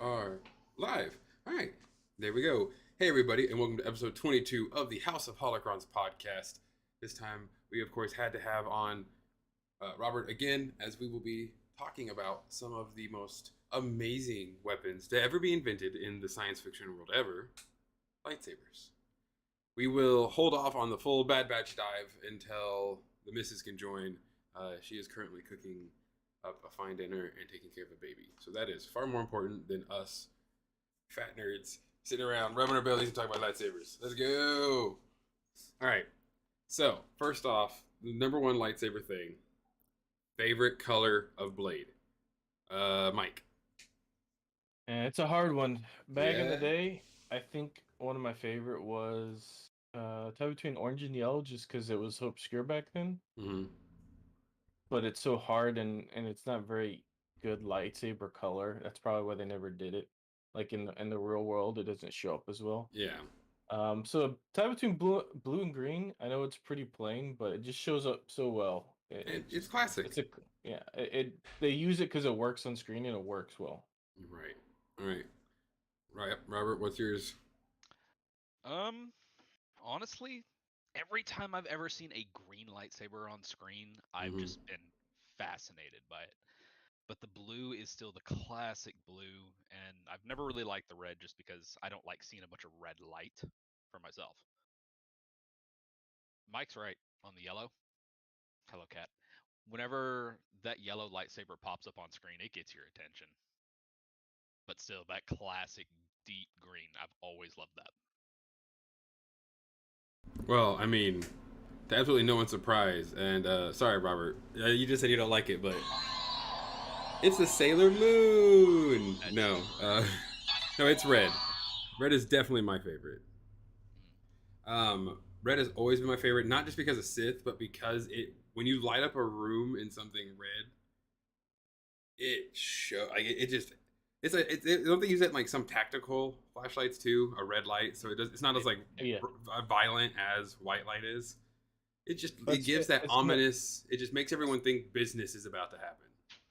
are live. All right, there we go. Hey, everybody, and welcome to episode 22 of the House of Holocrons podcast. This time, we of course had to have on Robert again, as we will be talking about some of the most amazing weapons to ever be invented in the science fiction world ever, lightsabers. We will hold off on the full Bad Batch dive until the missus can join. She is currently cooking up a fine dinner and taking care of a baby. So that is far more important than us fat nerds sitting around rubbing our bellies and talking about lightsabers. Let's go. All right. So first off, the number one lightsaber thing. Favorite color of blade. Mike. And it's a hard one. Back in the Yeah. day, I think one of my favorite was tie between orange and yellow, just because it was so obscure back then. Mm-hmm. But it's so hard and it's not very good lightsaber color. That's probably why they never did it. Like in the real world, it doesn't show up as well. Yeah. So tie between blue and green. I know it's pretty plain, but it just shows up so well. It's classic. It's a yeah. They use it because it works on screen and it works well. Right. All right. Right. Robert, what's yours? Honestly, every time I've ever seen a green lightsaber on screen, I've just been fascinated by it. But the blue is still the classic blue, and I've never really liked the red just because I don't like seeing a bunch of red light for myself. Mike's right on the yellow. Hello, cat. Whenever that yellow lightsaber pops up on screen, it gets your attention. But still, that classic deep green, I've always loved that. Well, I mean, to absolutely no one's surprise, and sorry, Robert, you just said you don't like it, but it's the Sailor Moon. No, no, it's red. Red is definitely my favorite. Red has always been my favorite, not just because of Sith, but because when you light up a room in something red, don't they use it in like some tactical flashlights too? A red light, so it's not as like violent as white light is. It gives that ominous. It just makes everyone think business is about to happen.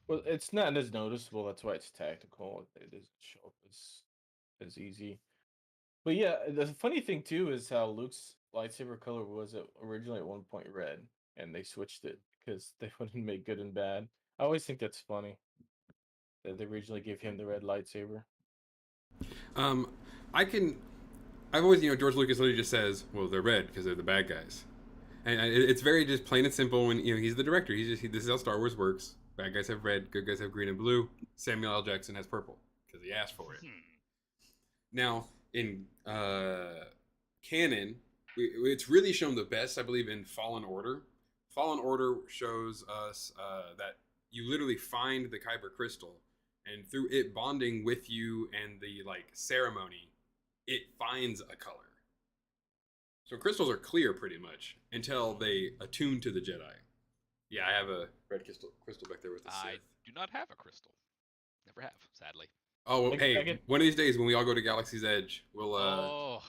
Well, it's not as noticeable. That's why it's tactical. It doesn't show up as easy. But yeah, the funny thing too is how Luke's lightsaber color was originally at one point red, and they switched it because they wouldn't make good and bad. I always think that's funny that they originally gave him the red lightsaber. I've always, George Lucas literally just says, well, they're red because they're the bad guys. And it's very just plain and simple when, he's the director. This is how Star Wars works. Bad guys have red, good guys have green and blue. Samuel L. Jackson has purple because he asked for it. Now, in canon, it's really shown the best, I believe, in Fallen Order. Fallen Order shows us that you literally find the Kyber crystal, and through it bonding with you and the ceremony, it finds a color. So crystals are clear pretty much until they attune to the Jedi. Yeah, I have a red crystal back there with the Sith. I do not have a crystal. Never have, sadly. Oh, well, one of these days when we all go to Galaxy's Edge, we'll I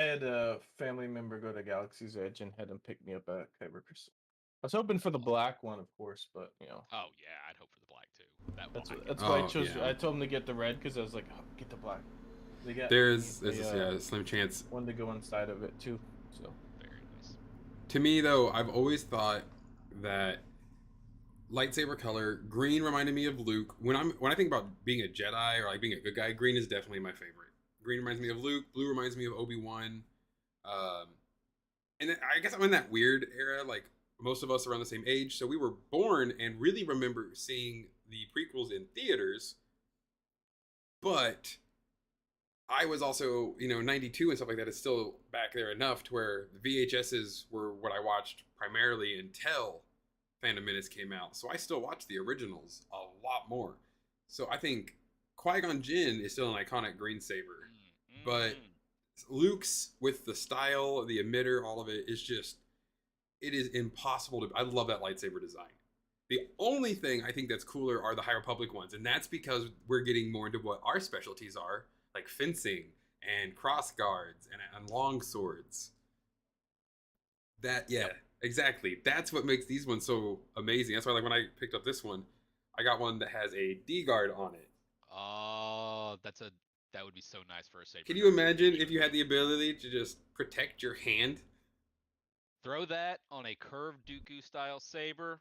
had a family member go to Galaxy's Edge and had him pick me up a Kyber crystal. I was hoping for the black one, of course, but Oh yeah, I'd hope for the black too. That's why I chose. Yeah. I told him to get the red because I was like, oh, get the black. There's a slim chance. One to go inside of it too. So very nice. To me though, I've always thought that lightsaber color green reminded me of Luke. When I think about being a Jedi or being a good guy, green is definitely my favorite. Green reminds me of Luke. Blue reminds me of Obi-Wan. And I guess I'm in that weird era. Most of us are around the same age, so we were born and really remember seeing the prequels in theaters. But I was also, 92 and stuff like that. It's still back there enough to where the VHSs were what I watched primarily until Phantom Menace came out. So I still watch the originals a lot more. So I think Qui-Gon Jinn is still an iconic green saber. But Luke's, with the style, the emitter, all of it, it is impossible to... I love that lightsaber design. The only thing I think that's cooler are the High Republic ones. And that's because we're getting more into what our specialties are, like fencing and cross guards and long swords. Exactly. That's what makes these ones so amazing. That's why when I picked up this one, I got one that has a D guard on it. that would be so nice for a saber. Can you imagine if you had the ability to just protect your hand? Throw that on a curved Dooku style saber.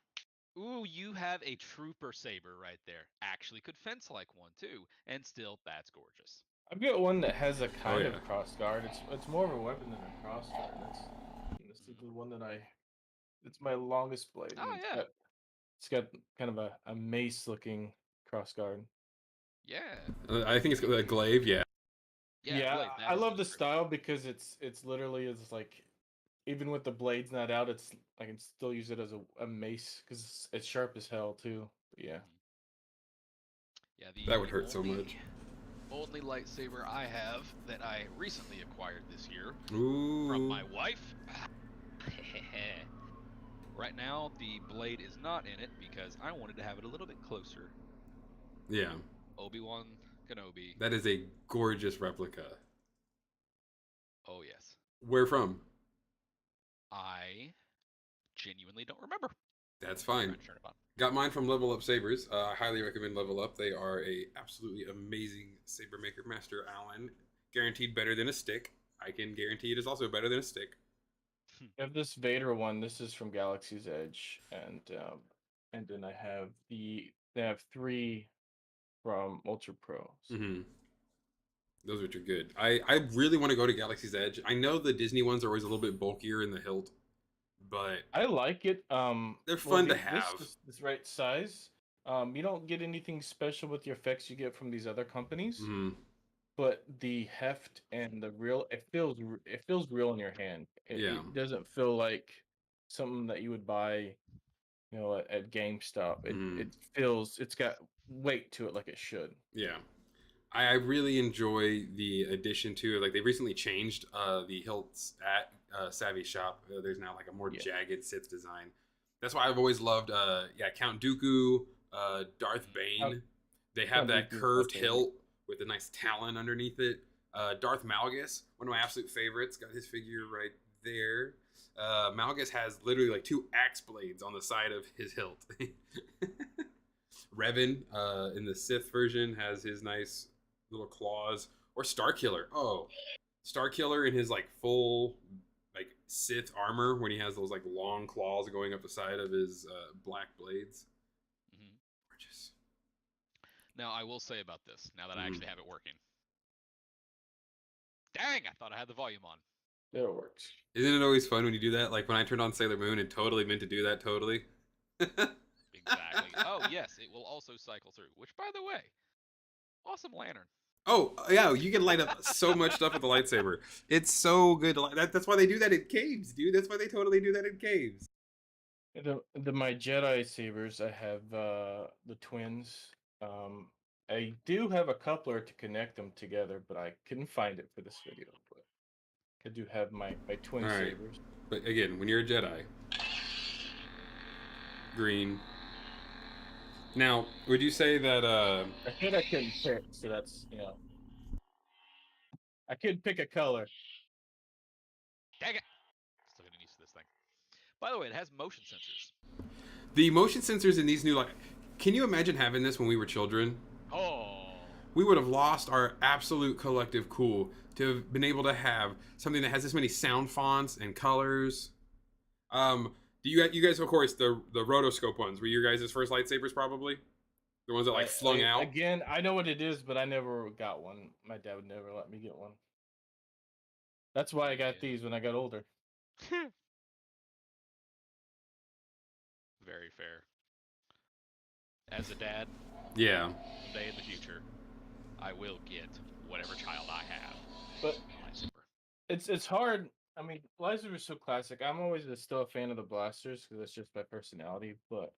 Ooh, you have a trooper saber right there. Actually, could fence like one too, and still, that's gorgeous. I've got one that has a kind yeah. of cross guard. It's more of a weapon than a cross guard. This is the one that it's my longest blade. Oh and yeah, it's got kind of a mace looking cross guard. yeah, I think it's a glaive. Yeah. Yeah, Blade, that I is love the pretty. style because it's literally is like, even with the blades not out, I can still use it as a mace because it's sharp as hell too. But yeah. Yeah, That would hurt so much. Only lightsaber I have that I recently acquired this year Ooh. from my wife. Right now, the blade is not in it because I wanted to have it a little bit closer. Yeah. Obi-Wan Kenobi. That is a gorgeous replica. Oh yes. Where from? I genuinely don't remember. That's fine. Not sure about. Got mine from Level Up Sabers. I highly recommend Level Up. They are a absolutely amazing saber maker. Master Allen, guaranteed better than a stick. I can guarantee it is also better than a stick. I have this Vader one. This is from Galaxy's Edge, and then they have 3 from Ultra Pros. Mm-hmm. Those which are good. I really want to go to Galaxy's Edge. I know the Disney ones are always a little bit bulkier in the hilt, but I like it. they're fun to have. This right size. You don't get anything special with your effects you get from these other companies, but the heft and the real it feels real in your hand. It doesn't feel like something that you would buy, at GameStop. It's got weight to it like it should. Yeah. I really enjoy the addition to, like, they recently changed the hilts at Savvy Shop. There's now like a more jagged Sith design. That's why I've always loved Count Dooku, Darth Bane. They have that curved hilt with a nice talon underneath it. Darth Malgus, one of my absolute favorites, got his figure right there. Malgus has literally like 2 axe blades on the side of his hilt. Revan in the Sith version has his nice little claws. Or Starkiller. Oh, Starkiller in his like full like Sith armor when he has those like long claws going up the side of his black blades. Gorgeous. Now I will say about this, now that I actually have it working. Dang, I thought I had the volume on. It works. Isn't it always fun when you do that? Like when I turned on Sailor Moon and totally meant to do that totally. Exactly. Oh yes, it will also cycle through. Which, by the way, awesome lantern. Oh yeah, you can light up so much stuff with the lightsaber. It's so good. That's why they do that in caves, dude. That's why they totally do that in caves. My Jedi sabers, I have the twins. I do have a coupler to connect them together, but I couldn't find it for this video. But I do have my twin sabers. But again, when you're a Jedi, green. Now, would you say that I said I couldn't pick, so that's I couldn't pick a color. Dang it! Still getting used to this thing. By the way, it has motion sensors. The motion sensors in these new can you imagine having this when we were children? Oh. We would have lost our absolute collective cool to have been able to have something that has this many sound fonts and colors. Do you guys, of course, the rotoscope ones were your guys' first lightsabers, probably? The ones that like flung out? Again, I know what it is, but I never got one. My dad would never let me get one. That's why I got these when I got older. Very fair. As a dad, yeah, one day in the future, I will get whatever child I have. But it's hard. I mean, lightsabers are so classic. I'm always still a fan of the blasters because that's just my personality. But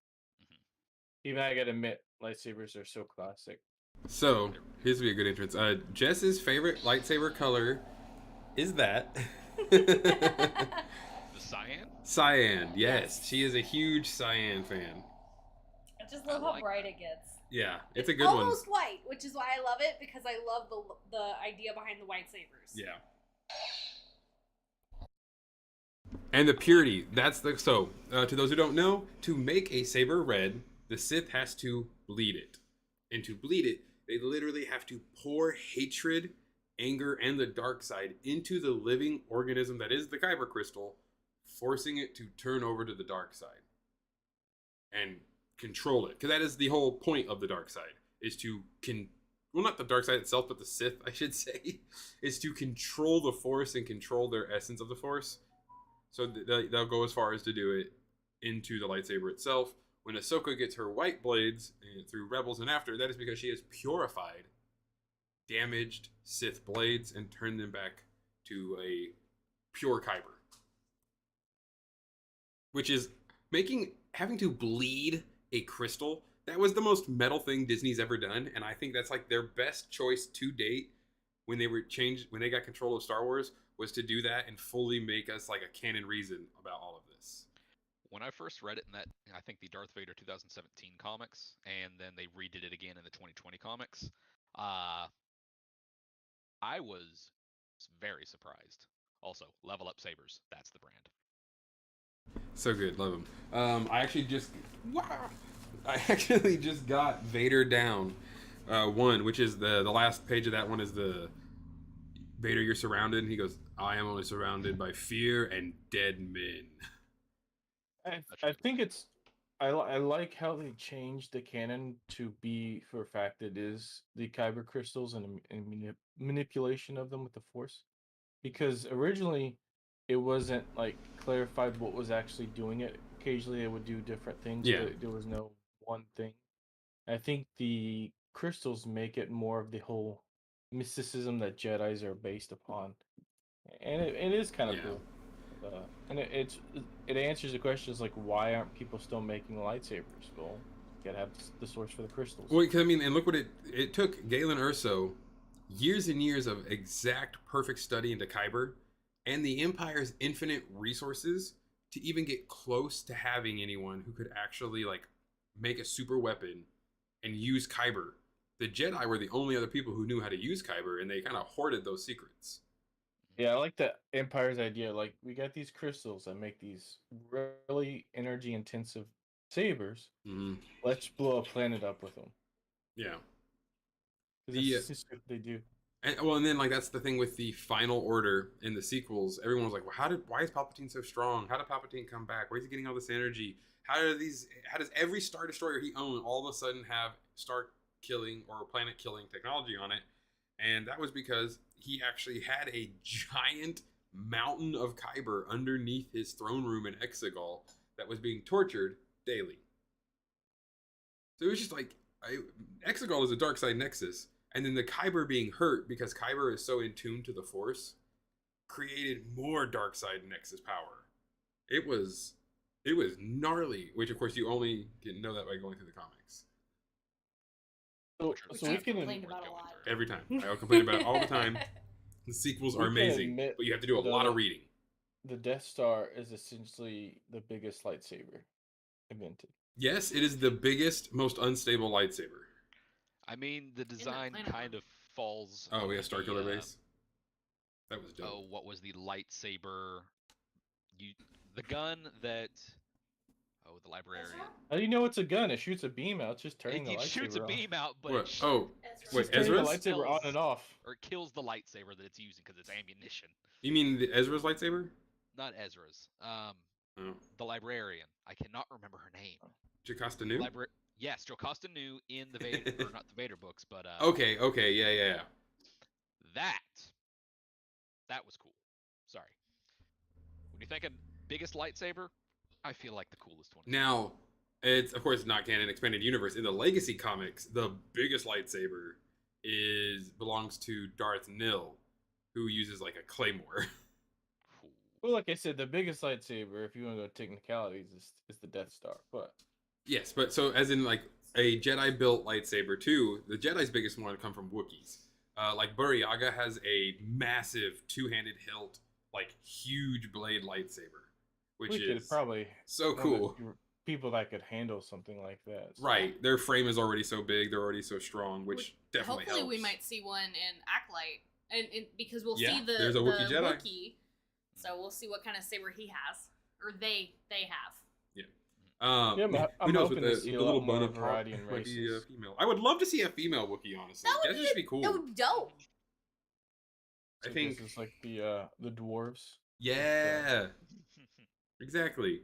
even I gotta admit, lightsabers are so classic. So here's be a good entrance. Jess's favorite lightsaber color is that. The cyan? Cyan, yes. She is a huge cyan fan. I just love how bright it gets. Yeah, it's a good one. Almost white, which is why I love it, because I love the idea behind the lightsabers. Yeah. And the purity, that's the to those who don't know, to make a saber red, the Sith has to bleed it. And to bleed it, They literally have to pour hatred, anger, and the dark side into the living organism that is the kyber crystal, forcing it to turn over to the dark side and control it. Because that is the whole point of the dark side, is to well, not the dark side itself, but the Sith, I should say, is to control the Force and control their essence of the Force. So they'll go as far as to do it into the lightsaber itself. When Ahsoka gets her white blades through Rebels and after, that is because she has purified damaged Sith blades and turned them back to a pure kyber. Which is having to bleed a crystal. That was the most metal thing Disney's ever done, and I think that's like their best choice to date when they got control of Star Wars, was to do that and fully make us like a canon reason about all of this. When I first read it in that, I think the Darth Vader 2017 comics, and then they redid it again in the 2020 comics, I was very surprised. Also, Level Up Sabers, that's the brand. So good, love them. I actually just got Vader Down 1, which is the last page of that one is the Vader, you're surrounded, and he goes, I am only surrounded by fear and dead men. I think it's I like how they changed the canon to be for a fact it is the kyber crystals and manipulation of them with the Force, because originally it wasn't like clarified what was actually doing it. Occasionally they would do different things, but there was no one thing. I think the crystals make it more of the whole mysticism that Jedis are based upon, and it is kind of cool. And it answers the questions like, why aren't people still making lightsabers? Well, you gotta have the source for the crystals. Well, I mean, and look what it took Galen Erso years and years of exact perfect study into kyber and the Empire's infinite resources to even get close to having anyone who could actually like make a super weapon and use kyber. The Jedi were the only other people who knew how to use kyber, and they kind of hoarded those secrets. Yeah, I like the Empire's idea. Like, we got these crystals that make these really energy intensive sabers. Mm-hmm. Let's blow a planet up with them. Yeah. That's just what they do. And then like that's the thing with the Final Order in the sequels. Everyone was like, "Well, why is Palpatine so strong? How did Palpatine come back? Where is he getting all this energy? How does every Star Destroyer he owned all of a sudden have star killing or planet killing technology on it?" And that was because he actually had a giant mountain of kyber underneath his throne room in Exegol that was being tortured daily. So it was just like Exegol is a dark side nexus. And then the kyber being hurt because kyber is so in tune to the Force created more dark side nexus power. It was gnarly, which of course you only can know that by going through the comics. So we can complain about a lot. Every time. I'll complain about it all the time. The sequels are amazing, but you have to do a lot of reading. The Death Star is essentially the biggest lightsaber invented. Yes, it is the biggest, most unstable lightsaber. I mean, the design kind of falls. Oh, we have Starkiller base. That was dope. Oh, what was the lightsaber? The gun that. Oh, the librarian. How do you know it's a gun? It shoots a beam out. It's just turning the lightsaber. It shoots a beam out, but what? Wait, Ezra's? The lightsaber on and off. Or it kills the lightsaber that it's using because it's ammunition. You mean the Ezra's lightsaber? Not Ezra's. The librarian. I cannot remember her name. Jocasta Nu? Yes, Jocasta Nu in the Vader, or not the Vader books, but Okay, yeah. That was cool. Sorry. When you think of biggest lightsaber, I feel like the coolest one. Now, it's of course not canon expanded universe. In the Legacy comics, the biggest lightsaber belongs to Darth Nil, who uses like a claymore. Well, like I said, the biggest lightsaber, if you want to go technicalities, is the Death Star. But yes, but so as in like a Jedi built lightsaber too, the Jedi's biggest one come from Wookiees. Like Buryaga has a massive two-handed hilt, like huge blade lightsaber, which is probably so cool. People that could handle something like that. So. Right, their frame is already so big, they're already so strong, which definitely hopefully helps. we might see one in Acolyte, and because we'll see there's a Wookiee Jedi. Wookiee, so we'll see what kind of saber he has or they have. Yeah, Yeah, Who I'm knows with hoping to see the a lot little more bun up top variety in might be a races. female. I would love to see a female Wookiee, honestly. That would That'd just be That cool. would be dope. I So I think, guess it's like the dwarves. yeah, exactly.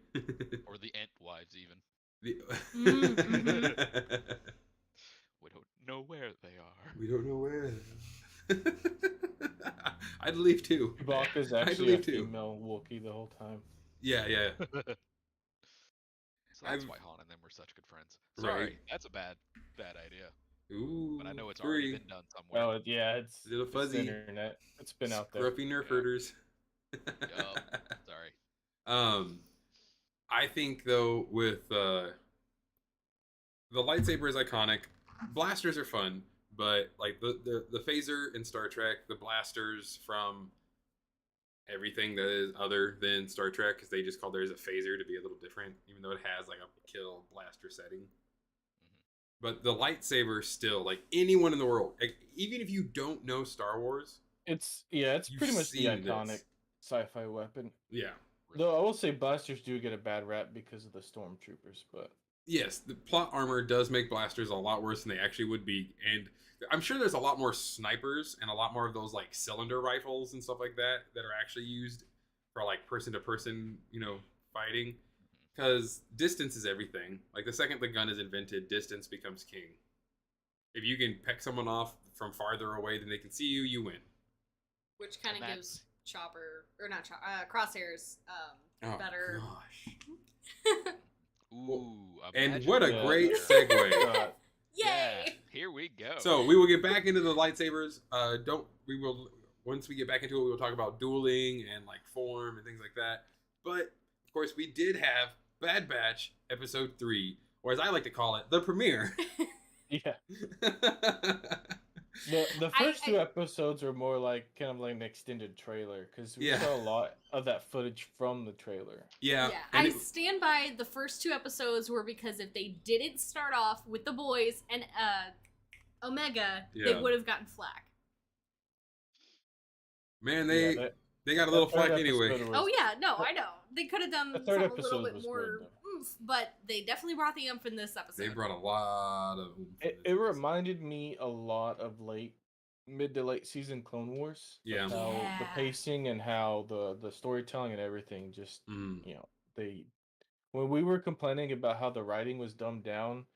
Or the Ent wives, even. Mm-hmm. We don't know where they are. We don't know where. I'd leave too. Chewbacca's I'd actually a leave too. female Wookiee the whole time. Yeah, yeah. So that's I've- why Han and them were such good friends. Right. Sorry, that's a bad idea. Ooh, But I know it's already three. been done somewhere. Oh yeah, it's Little the fuzzy. internet. It's been out there. Scruffy nerf herders. Sorry. I think though with the lightsaber is iconic. Blasters are fun, but like the phaser in Star Trek, the blasters from everything that is other than Star Trek, because they just call theirs a phaser to be a little different, even though it has like a kill blaster setting. But the lightsaber still, like anyone in the world, like, even if you don't know Star Wars, It's You've pretty much the seen iconic this. sci-fi weapon. yeah. Though I will say blasters do get a bad rap because of the stormtroopers, but Yes, the plot armor does make blasters a lot worse than they actually would be, and I'm sure there's a lot more snipers and a lot more of those like cylinder rifles and stuff like that that are actually used for like person to person, fighting. Because distance is everything. Like the second the gun is invented, distance becomes king. If you can peck someone off from farther away than they can see you, you win. Which kind And of gives Chopper, or not Chopper, Crosshairs, Oh better. gosh! Ooh, And imagine what a Yeah. great that. segue. uh, Yeah, Yay! here we go. So we will get back into the lightsabers. Once we get back into it, we will talk about dueling and like form and things like that. But of course, we did have Bad Batch episode 3, or as I like to call it, the premiere. yeah. The first two episodes are more like kind of like an extended trailer because we Yeah. saw a lot of that footage from the trailer. Yeah, Yeah, and I stand by the first two episodes were because if they didn't start off with the boys and Omega, they Yeah. would have gotten flack. man, Yeah, they got a little that third flack anyway. episode was- Oh yeah, no, I know. They could have done The something third a little episode bit was more good, oomph, but they definitely brought the oomph in this episode. They brought a lot of. It reminded me a lot of mid to late season Clone Wars. of Yeah. How the Yeah. pacing and how the storytelling and everything just Mm. when we were complaining about how the writing was dumbed down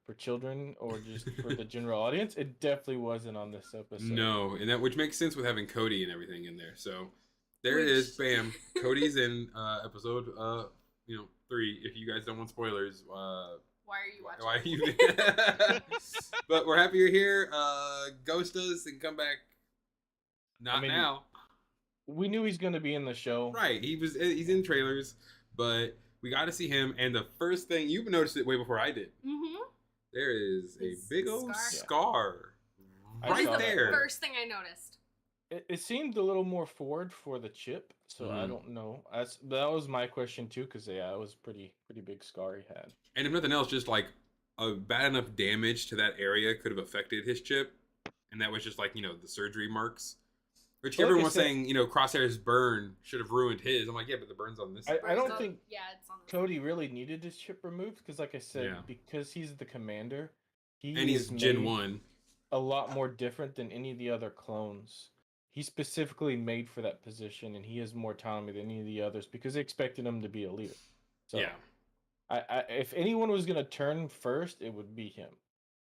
for children or just for the general audience, it definitely wasn't on this episode. No, and that which makes sense with having Cody and everything in there. So there it is, Which- bam. Cody's in episode 3. If you guys don't want spoilers, Why are you watching? why you? But we're happy you're here. Ghost us and come back. Not mean, now, We knew he's going to be in the show. right? He's in trailers, but we got to see him. And the first thing you noticed it way before I did. Mm-hmm. There is a His big old scar. scar I right saw that there. too. First thing I noticed. It seemed a little more forward for the chip, so I Mhm. don't know. That was my question too, because it was pretty big scar he had. And if nothing else, just like a bad enough damage to that area could have affected his chip, and that was just like the surgery marks, which Well, like everyone I was said- saying Crosshair's burn should have ruined his. I'm like, yeah, but the burn's on this. I side. don't So, think yeah, it's on the Cody really needed his chip removed because, like I said, Yeah. because he's the commander, he and he's is Gen made 1. a lot more different than any of the other clones. He's specifically made for that position, and he has more autonomy than any of the others because they expected him to be a leader. So, Yeah, if anyone was gonna turn first, it would be him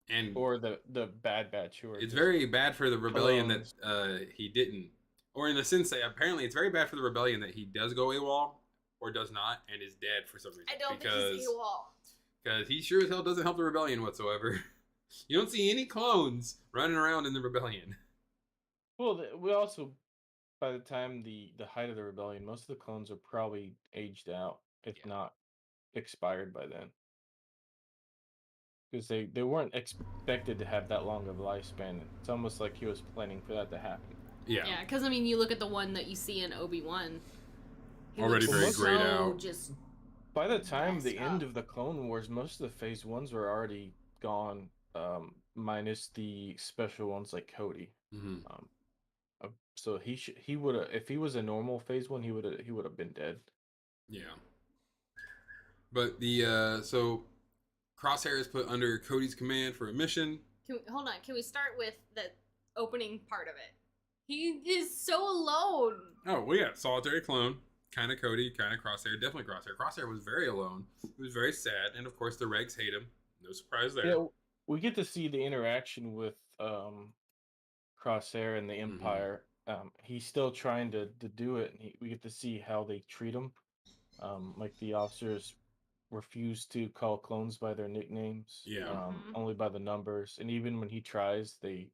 and or the Bad Batch. Who are it's just- very bad for the rebellion clones. that he didn't, or in the sense that apparently it's very bad for the rebellion that he does go AWOL or does not and is dead for some reason. I don't think he's AWOL. Because he sure as hell doesn't help the rebellion whatsoever. You don't see any clones running around in the rebellion. Well, we also, by the time the height of the rebellion, most of the clones are probably aged out, if Yeah. not expired by then. Because they weren't expected to have that long of a lifespan. It's almost like he was planning for that to happen. Yeah. Yeah, because I mean, you look at the one that you see in Obi-Wan. he Already looks very so grayed out. Just By the time the Messed end up. of the Clone Wars, most of the Phase 1s were already gone, minus the special ones like Cody. hmm So he would have, if he was a normal Phase 1, he would have been dead. Yeah. But the so Crosshair is put under Cody's command for a mission. Hold on. Can we start with the opening part of it? He is so alone. Oh, well, yeah, solitary clone. Kind of Cody, kind of Crosshair. Definitely Crosshair. Crosshair was very alone. He was very sad. And, of course, the regs hate him. No surprise there. Yeah, we get to see the interaction with Crosshair and the Empire. He's still trying to do it, and we get to see how they treat him. Like the officers refuse to call clones by their nicknames. Yeah. Only by the numbers. And even when he tries, they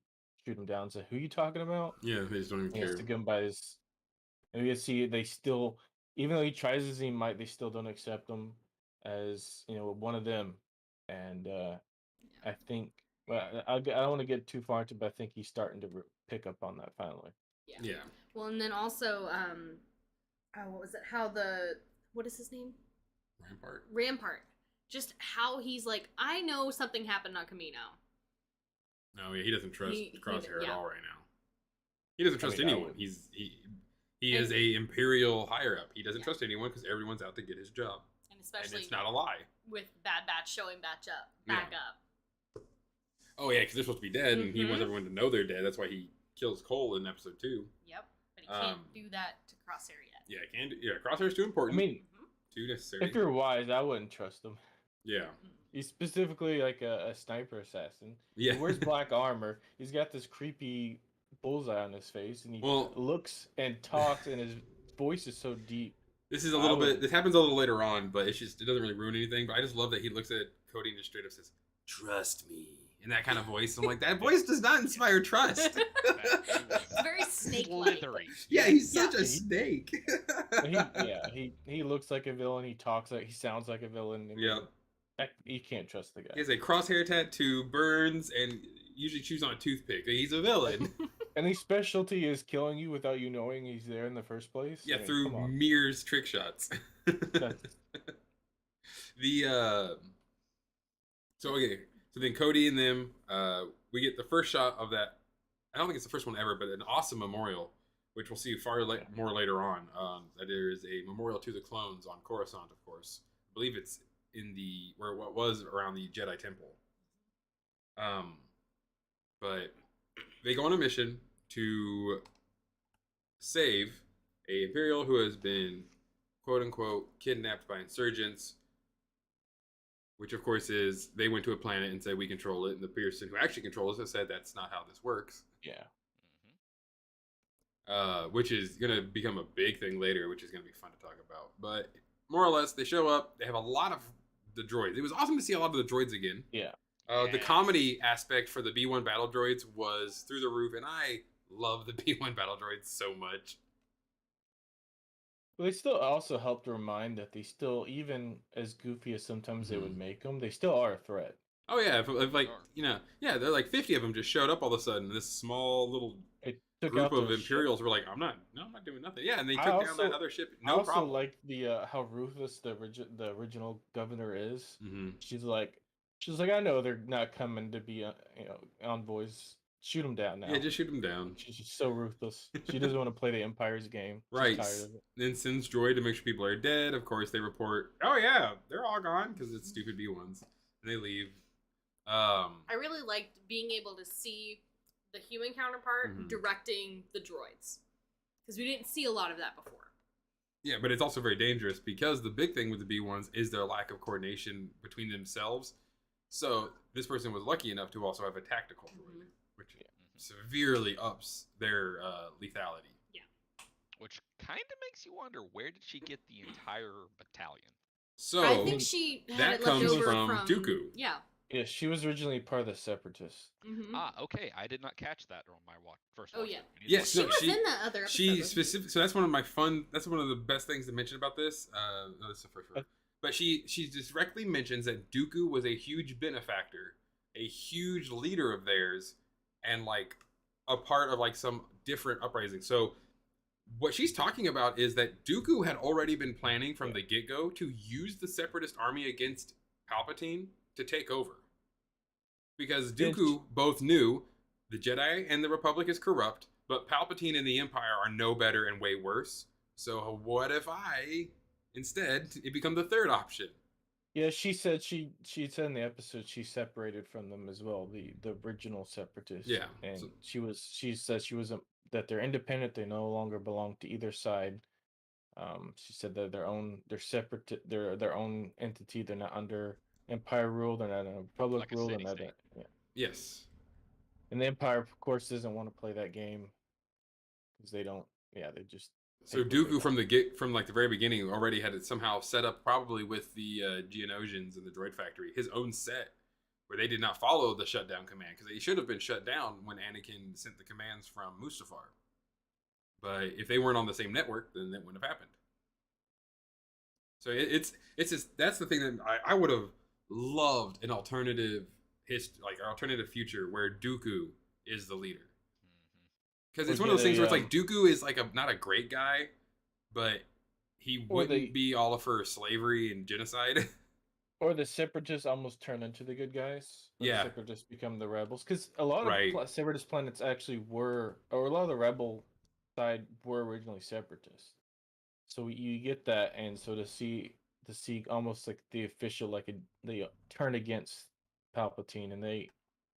shoot him down and say, "Who are you talking about?" Yeah, they just don't even He has care. to go by his. And we can see they still, even though he tries as he might, they still don't accept him as one of them. And I think, well, I don't want to get too far into, it, but I think he's starting to pick up on that finally. Yeah. Well, and then also, what was it? What is his name? Rampart. Just how he's like, I know something happened on Camino. No, yeah, he doesn't trust Crosshair at all right now. He doesn't trust I mean, anyone. He is a Imperial higher up. He doesn't trust anyone because everyone's out to get his job. And especially it's not a lie. With Bad Batch showing back up. Oh yeah, because they're supposed to be dead, and he wants everyone to know they're dead. That's why he kills Cole in episode 2. Yep, but he can't do that to Crosshair yet. Yeah, he can. Yeah, Crosshair's too important. I mean, too necessary. if you're wise, I wouldn't trust him. Yeah. He's specifically like a sniper assassin. Yeah. He wears black armor. He's got this creepy bullseye on his face, and he looks and talks, and his voice is so deep. This is a little bit. This happens a little later on, but it doesn't really ruin anything. But I just love that he looks at Cody and just straight up says, "Trust me," in that kind of voice. I'm like, that voice does not inspire trust. It's very snake-like. Yeah, he's such a snake. He looks like a villain. He talks like he sounds like a villain. Yeah. You can't trust the guy. He has a crosshair tattoo, burns, and usually chews on a toothpick. He's a villain. And his specialty is killing you without you knowing he's there in the first place. Yeah, through Mir's trick shots. So then Cody and them, we get the first shot of that. I don't think it's the first one ever, but an awesome memorial, which we'll see more later on. That there is a memorial to the clones on Coruscant, of course. I believe it's in what was around the Jedi Temple. But they go on a mission to save a Imperial who has been, quote unquote, kidnapped by insurgents. Which, of course, is they went to a planet and said we control it, and the person who actually controls it said that's not how this works. Yeah. Which is going to become a big thing later, which is going to be fun to talk about. But more or less, they show up. They have a lot of the droids. It was awesome to see a lot of the droids again. Yeah. The comedy aspect for the B1 battle droids was through the roof, and I love the B1 battle droids so much. Well, they still also helped remind that they still, even as goofy as sometimes they would make them, they still are a threat. Oh yeah, if like they're like 50 of them just showed up all of a sudden. This small little group of Imperials were like, I'm not doing nothing. Yeah, and they took down that other ship. No problem. I also like the how ruthless the original governor is. Mm-hmm. She's like, I know they're not coming to be envoys. Shoot them down now. Yeah, just shoot them down. She's just so ruthless. She doesn't want to play the Empire's game. She's right. tired of it. Then sends droid to make sure people are dead. Of course, they report, oh yeah, they're all gone because it's stupid B1s. And they leave. I really liked being able to see the human counterpart directing the droids. Because we didn't see a lot of that before. Yeah, but it's also very dangerous because the big thing with the B1s is their lack of coordination between themselves. So this person was lucky enough to also have a tactical droid. Which severely ups their lethality. Yeah. Which kind of makes you wonder, where did she get the entire battalion? So I think she had it left over from Dooku. Yeah. Yeah, she was originally part of the Separatists. Mm-hmm. Okay. I did not catch that on my first watch. Oh yeah. Yes, she was in that other episode. She specific. So that's one of the best things to mention about this. No, this is the first one. But she directly mentions that Dooku was a huge benefactor, a huge leader of theirs, and like a part of like some different uprising. So what she's talking about is that Dooku had already been planning from the get-go to use the Separatist army against Palpatine to take over. Because Dooku both knew the Jedi and the Republic is corrupt, but Palpatine and the Empire are no better and way worse. So what if it become the third option? Yeah, she said she said in the episode she separated from them as well, the original separatists. Yeah. And So, she said she wasn't that they're independent, they no longer belong to either side. She said that they're separate, they're their own entity. They're not under Empire rule. They're not under Republic Like a rule. They're city not. state. Yeah. yes. And the Empire, of course, doesn't want to play that game because they don't. Yeah, they just So take what they Dooku want. from like the very beginning already had it somehow set up, probably with the Geonosians and the Droid Factory, his own set where they did not follow the shutdown command because they should have been shut down when Anakin sent the commands from Mustafar. But if they weren't on the same network, then that wouldn't have happened. So it's just that's the thing that I would have loved an alternative like an alternative future where Dooku is the leader. Because it's Or one of those get things a, where it's like Dooku is like not a great guy, but he Or wouldn't they- be all for slavery and genocide. Or the separatists almost turn into the good guys. Or Yeah. the separatists become the rebels. Because a lot Right. of separatist planets actually were, or a lot of the rebel side were originally separatists. So you get that, and so to see almost like the official, like they turn against Palpatine, and they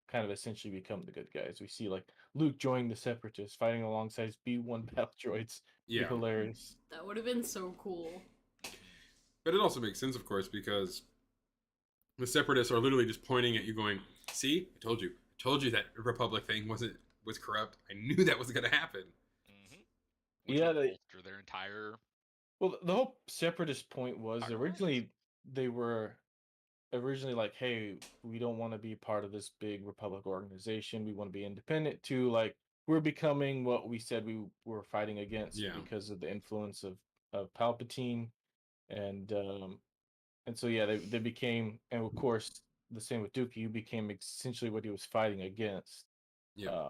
kind of essentially become the good guys. We see like Luke joining the separatists, fighting alongside B-1 battle droids. Be Yeah. hilarious. That would have been so cool. But it also makes sense, of course, because the separatists are literally just pointing at you, going, "See, I told you that Republic thing was corrupt. I knew that was going to happen." Which Yeah, would they- bolster their entire. Well, the whole separatist point was Alright. originally they were originally like, hey, we don't want to be part of this big Republic organization. We want to be independent. To like, we're becoming what we said we were fighting against Yeah. because of the influence of Palpatine, and so yeah, they became, and of course the same with Dooku. You became essentially what he was fighting against. Yeah.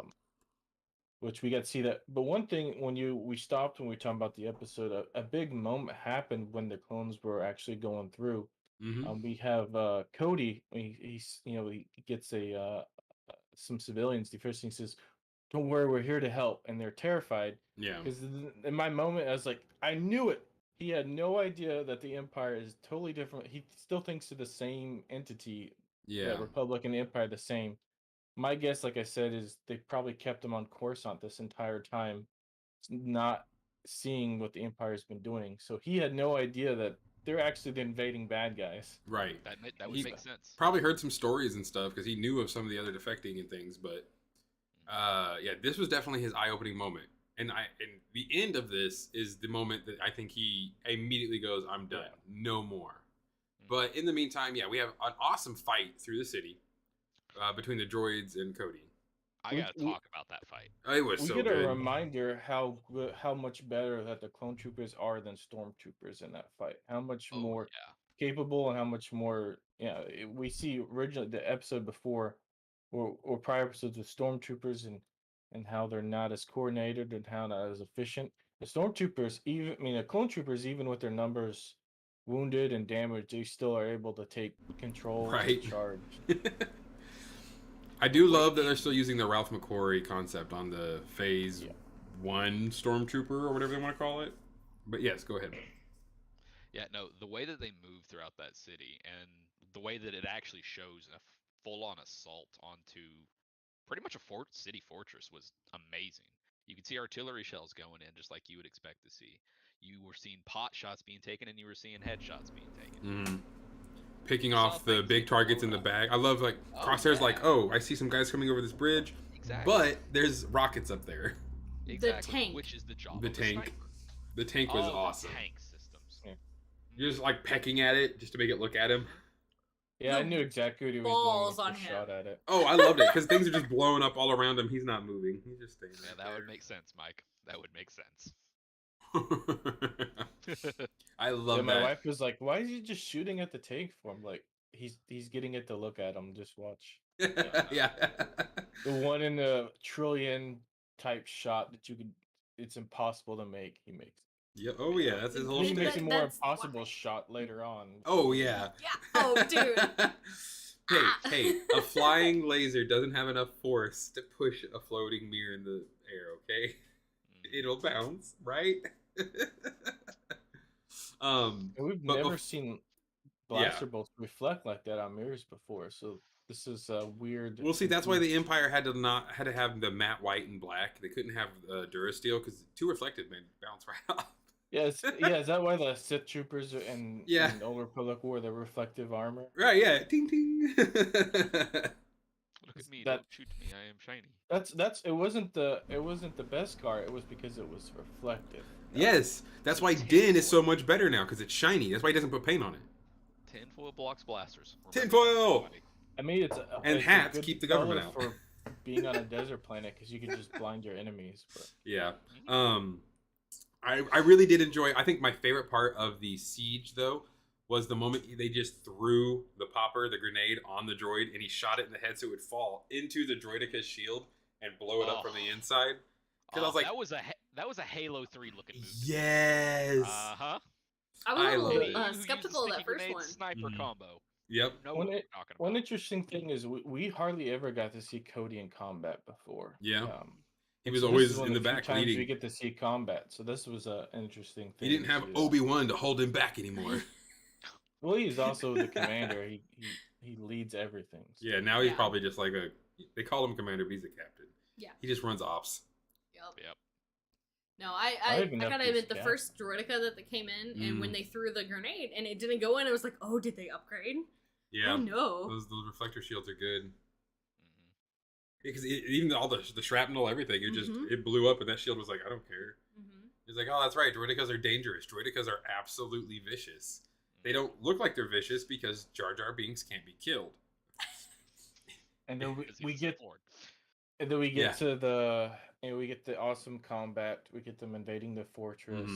Which we got to see that. But one thing, when we stopped when we were talking about the episode, a big moment happened when the clones were actually going through. Mm-hmm. We have Cody. He's he gets some civilians. The first thing he says, "Don't worry, we're here to help," and they're terrified. Yeah. Because in my moment, I was like, I knew it. He had no idea that the Empire is totally different. He still thinks they're the same entity. Yeah. That Republic and the Empire the same. My guess, like I said, is they probably kept him on Coruscant this entire time, not seeing what the Empire's been doing. So he had no idea that they're actually the invading bad guys. Right. That would make sense. Probably heard some stories and stuff because he knew of some of the other defecting and things. But yeah, this was definitely his eye-opening moment. And the end of this is the moment that I think he immediately goes, "I'm done, no more." But in the meantime, yeah, we have an awesome fight through the city between the droids and Cody. I gotta talk about that fight. It was We so get good. a reminder how much better that the clone troopers are than stormtroopers in that fight. How much more capable and how much more. Yeah, we see originally the episode before, or prior episodes with stormtroopers and how they're not as coordinated and how not as efficient. The stormtroopers, the clone troopers, even with their numbers wounded and damaged, they still are able to take control and charge. I do love that they're still using the Ralph McQuarrie concept on the Phase 1 Stormtrooper or whatever they want to call it. But yes, go ahead. Yeah, no, the way that they move throughout that city and the way that it actually shows a full-on assault onto pretty much a city fortress was amazing. You could see artillery shells going in just like you would expect to see. You were seeing pot shots being taken and you were seeing headshots being taken. Mm. Picking off the big targets in the back. I love like Crosshair's like, "Oh, I see some guys coming over this bridge." Exactly. But there's rockets up there. Exactly. The tank. Which is the job the of tank. sniper. The tank was awesome. Tank systems. Yeah. You're just like pecking at it just to make it look at him. Yeah, I knew exactly what he was balls doing. on him. Shot at it. Oh, I loved it because things are just blowing up all around him. He's not moving. He's just staying Yeah, right that there. would make sense, Mike. That would make sense. I love My that. wife was like, "Why is he just shooting at the tank for him? Like he's getting it to look at him. Just watch." Yeah. The one in the trillion type shot that you could, it's impossible to make. He makes. Yeah. Oh yeah, that's his whole He thing. makes a more That's impossible why. shot later on. Oh yeah. Yeah. Oh, dude. Hey, a flying laser doesn't have enough force to push a floating mirror in the air, okay? It'll bounce, right? And we've but never seen blaster bolts reflect like that on mirrors before, so this is a weird. Well, see, that's why the Empire had to have the matte white and black. They couldn't have Durasteel because too reflective, man, bounce right off. Is that why the Sith troopers and Old Republic wore the reflective armor? Right, yeah. Ding ding. Look at me, don't shoot me, I am shiny. It wasn't the best car, it was because it was reflective. Yes, that's why Din is so much better now, because it's shiny. That's why he doesn't put paint on it. Tinfoil blocks blasters. Tinfoil! I mean, and it's hats keep the government out. For being on a desert planet, because you can just blind your enemies. But. Yeah. I really did enjoy. I think my favorite part of the siege, though, was the moment they just threw the grenade on the droid, and he shot it in the head so it would fall into the droidica's shield and blow it up from the inside. Because I was like, that was a Halo 3 looking movie. Yes. I was a little skeptical of that first one. Sniper combo. Yep. One interesting thing is we hardly ever got to see Cody in combat before. Yeah. He was always in the back leading. We get to see combat, so this was an interesting thing. He didn't have Obi-Wan to hold him back anymore. Well, he's also the commander. He leads everything. So. Yeah, now he's probably just like they call him commander, but he's a captain. Yeah. He just runs ops. Yep. No, I gotta admit, the first droideka that came in, and when they threw the grenade and it didn't go in, I was like, oh, did they upgrade? Yeah. Oh no. Those reflector shields are good. Because even all the shrapnel, everything, it blew up, and that shield was like, I don't care. It's like, oh, that's right. Droidekas are dangerous. Droidekas are absolutely vicious. They don't look like they're vicious because Jar Jar Binks can't be killed. And then we get to the awesome combat. We get them invading the fortress.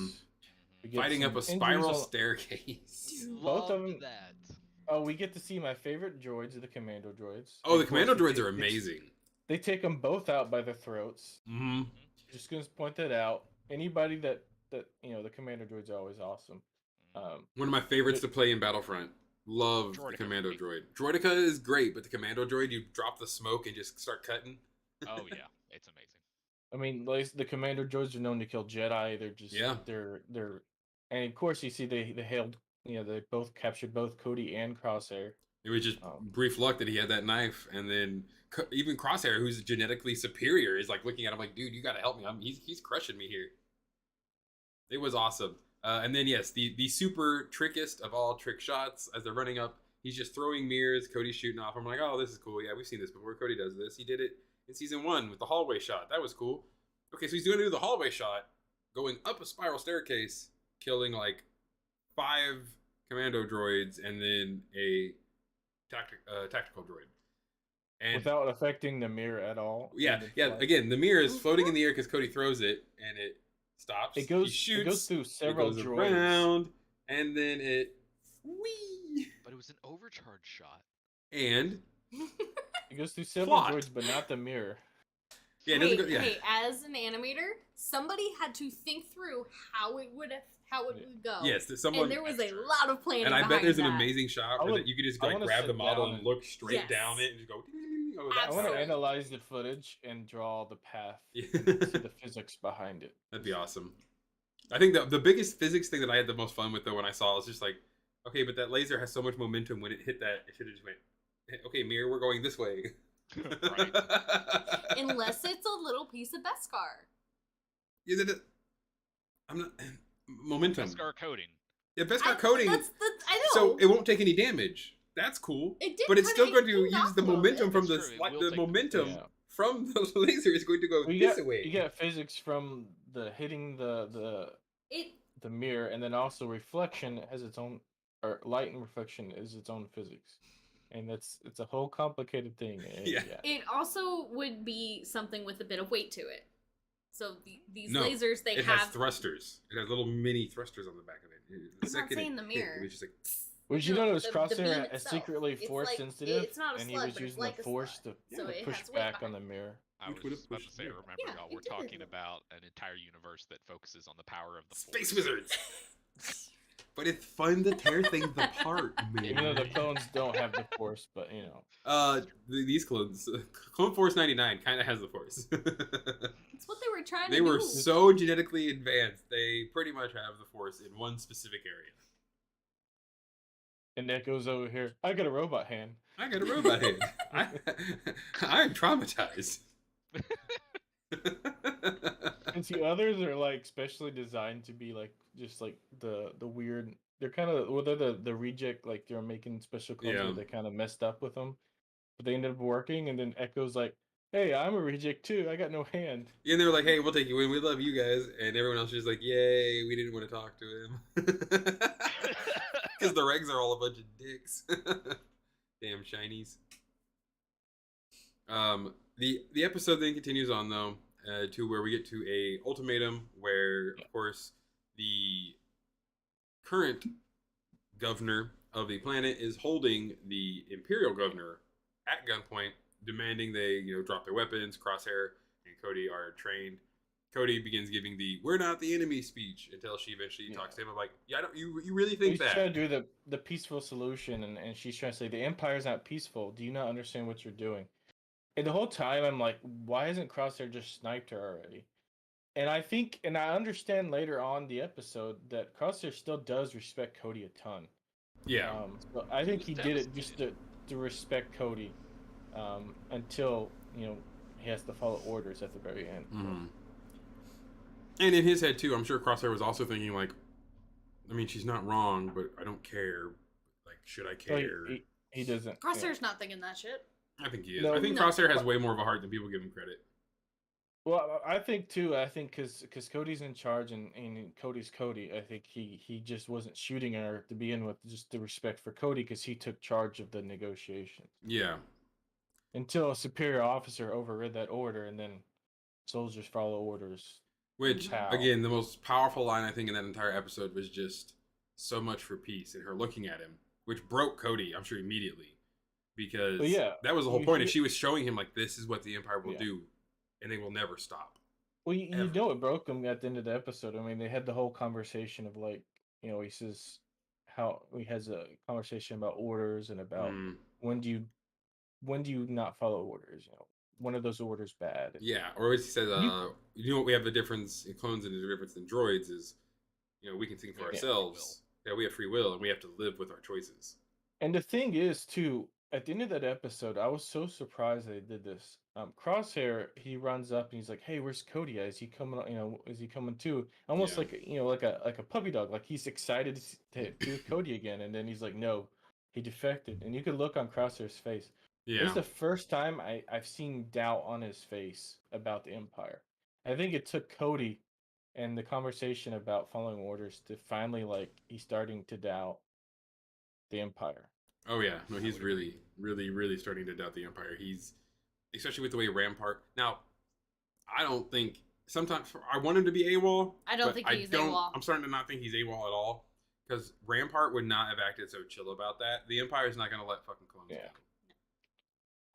We get fighting up a spiral staircase. Both of them. Oh, we get to see my favorite droids, the commando droids. Oh, the commando droids are amazing. They take them both out by their throats. Just gonna point that out. Anybody that the commando droids are always awesome. One of my favorites to play in Battlefront. Love the commando droid. Droideka is great, but the commando droid, you drop the smoke and just start cutting. Oh yeah, it's amazing. I mean, like, the commando droids are known to kill Jedi. They're just they're and of course you see they hailed. They both captured both Cody and Crosshair. It was just brief luck that he had that knife, and then even Crosshair, who's genetically superior, is like looking at him like, "Dude, you gotta help me. He's crushing me here." It was awesome. And then yes, the super trickiest of all trick shots as they're running up, he's just throwing mirrors. Cody's shooting off. I'm like, oh, this is cool. Yeah, we've seen this before. Cody does this. He did it in season 1 with the hallway shot. That was cool. Okay, so he's going to do the hallway shot, going up a spiral staircase, killing like 5 commando droids and then a tactical droid. And without affecting the mirror at all. Yeah. Again, the mirror is floating in the air because Cody throws it, and it stops. It goes. He shoots. It goes through several droids. Around, and then it. Whee! But it was an overcharge shot. And it goes through several droids, but not the mirror. Yeah, hey, as an animator, somebody had to think through how it would go. Yes, someone. And there was a lot of planning. And I bet there's an amazing shot where you could just like grab the model and look straight Yes. down it and just go. I want to analyze the footage and draw the path and see the physics behind it. That'd be awesome. I think the biggest physics thing that I had the most fun with, though, when I saw it was just like, okay, but that laser has so much momentum. When it hit that, it should have just went, okay, mirror, we're going this way. Right. Unless it's a little piece of Beskar. Is it? I'm not. Momentum. Beskar coating. Yeah, Beskar coating. I know. So it won't take any damage. That's cool. But it's still going to use the momentum from the momentum from the laser is going to go this way. You get physics from the hitting the mirror, and then also reflection has its own, or light and reflection is its own physics, and it's a whole complicated thing. Yeah. It also would be something with a bit of weight to it. So these lasers, it has thrusters. It has little mini thrusters on the back of it. I'm not saying the mirror. It was just like. Would you notice Crosshair is secretly force sensitive, and he was using the force to push back on the mirror? I was about to say, remember, y'all, we're talking about an entire universe that focuses on the power of the Space Wizards. But it's fun to tear things apart, man. Even though the clones don't have the force, but you know. These clones, Clone Force 99 kind of has the force. That's what they were trying to do. They were so genetically advanced, they pretty much have the force in one specific area. And Echo's over here. I got a robot hand. I got a robot hand. I'm traumatized. And see, others are like specially designed to be like just like the weird. They're kind of they're the reject. Like they're making special clones Yeah. where they kind of messed up with them, but they ended up working. And then Echo's like, "Hey, I'm a reject too. I got no hand." Yeah, and they were like, "Hey, we'll take you in. We love you guys." And everyone else was just like, "Yay, we didn't want to talk to him." Because the regs are all a bunch of dicks. Damn shinies. The episode then continues on though to where we get to a ultimatum where, of course, the current governor of the planet is holding the Imperial governor at gunpoint, demanding they drop their weapons. Crosshair and Cody are trained. Cody begins giving the "we're not the enemy" speech until she eventually talks to him. I'm like, yeah, I don't. You really think He's that? trying to do the peaceful solution, and she's trying to say the Empire's not peaceful. Do you not understand what you're doing? And the whole time I'm like, why isn't Crosshair just sniped her already? And I think, and I understand later on the episode that Crosshair still does respect Cody a ton. Yeah. So I think he did it just to respect Cody, until he has to follow orders at the very end. Mm-hmm. And in his head too, I'm sure Crosshair was also thinking like, I mean, she's not wrong, but I don't care. Like, should I care? So he doesn't. Crosshair's not thinking that shit. I think he is. No, I think Crosshair has way more of a heart than people give him credit. Well, I think too. I think because Cody's in charge and Cody's Cody. I think he just wasn't shooting her to begin with, just the respect for Cody because he took charge of the negotiations. Yeah. Until a superior officer overrid that order, and then soldiers follow orders. Which, again, the most powerful line I think in that entire episode was just "so much for peace" and her looking at him, which broke Cody, I'm sure, immediately, because that was the whole point. If she was showing him like, this is what the Empire will do, and they will never stop. Well, you know it broke him at the end of the episode. I mean, they had the whole conversation of like, he says how he has a conversation about orders and about when do you not follow orders? When are those orders bad? Yeah, or as he says, what we have a difference in clones and a difference in droids is, we can think for ourselves. Yeah, we have free will and we have to live with our choices. And the thing is, too, at the end of that episode, I was so surprised they did this. Crosshair, he runs up and he's like, "Hey, where's Cody? Is he coming? Is he coming too?" Almost like like a puppy dog, like he's excited to be with Cody again. And then he's like, "No, he defected." And you could look on Crosshair's face. Yeah, it's the first time I've seen doubt on his face about the Empire. I think it took Cody and the conversation about following orders to finally he's starting to doubt the Empire. Oh yeah, no, he's really, really, really starting to doubt the Empire. He's, especially with the way Rampart. Now, I don't think sometimes I want him to be AWOL. I don't think he's AWOL. I'm starting to not think he's AWOL at all because Rampart would not have acted so chill about that. The Empire is not going to let fucking clones go.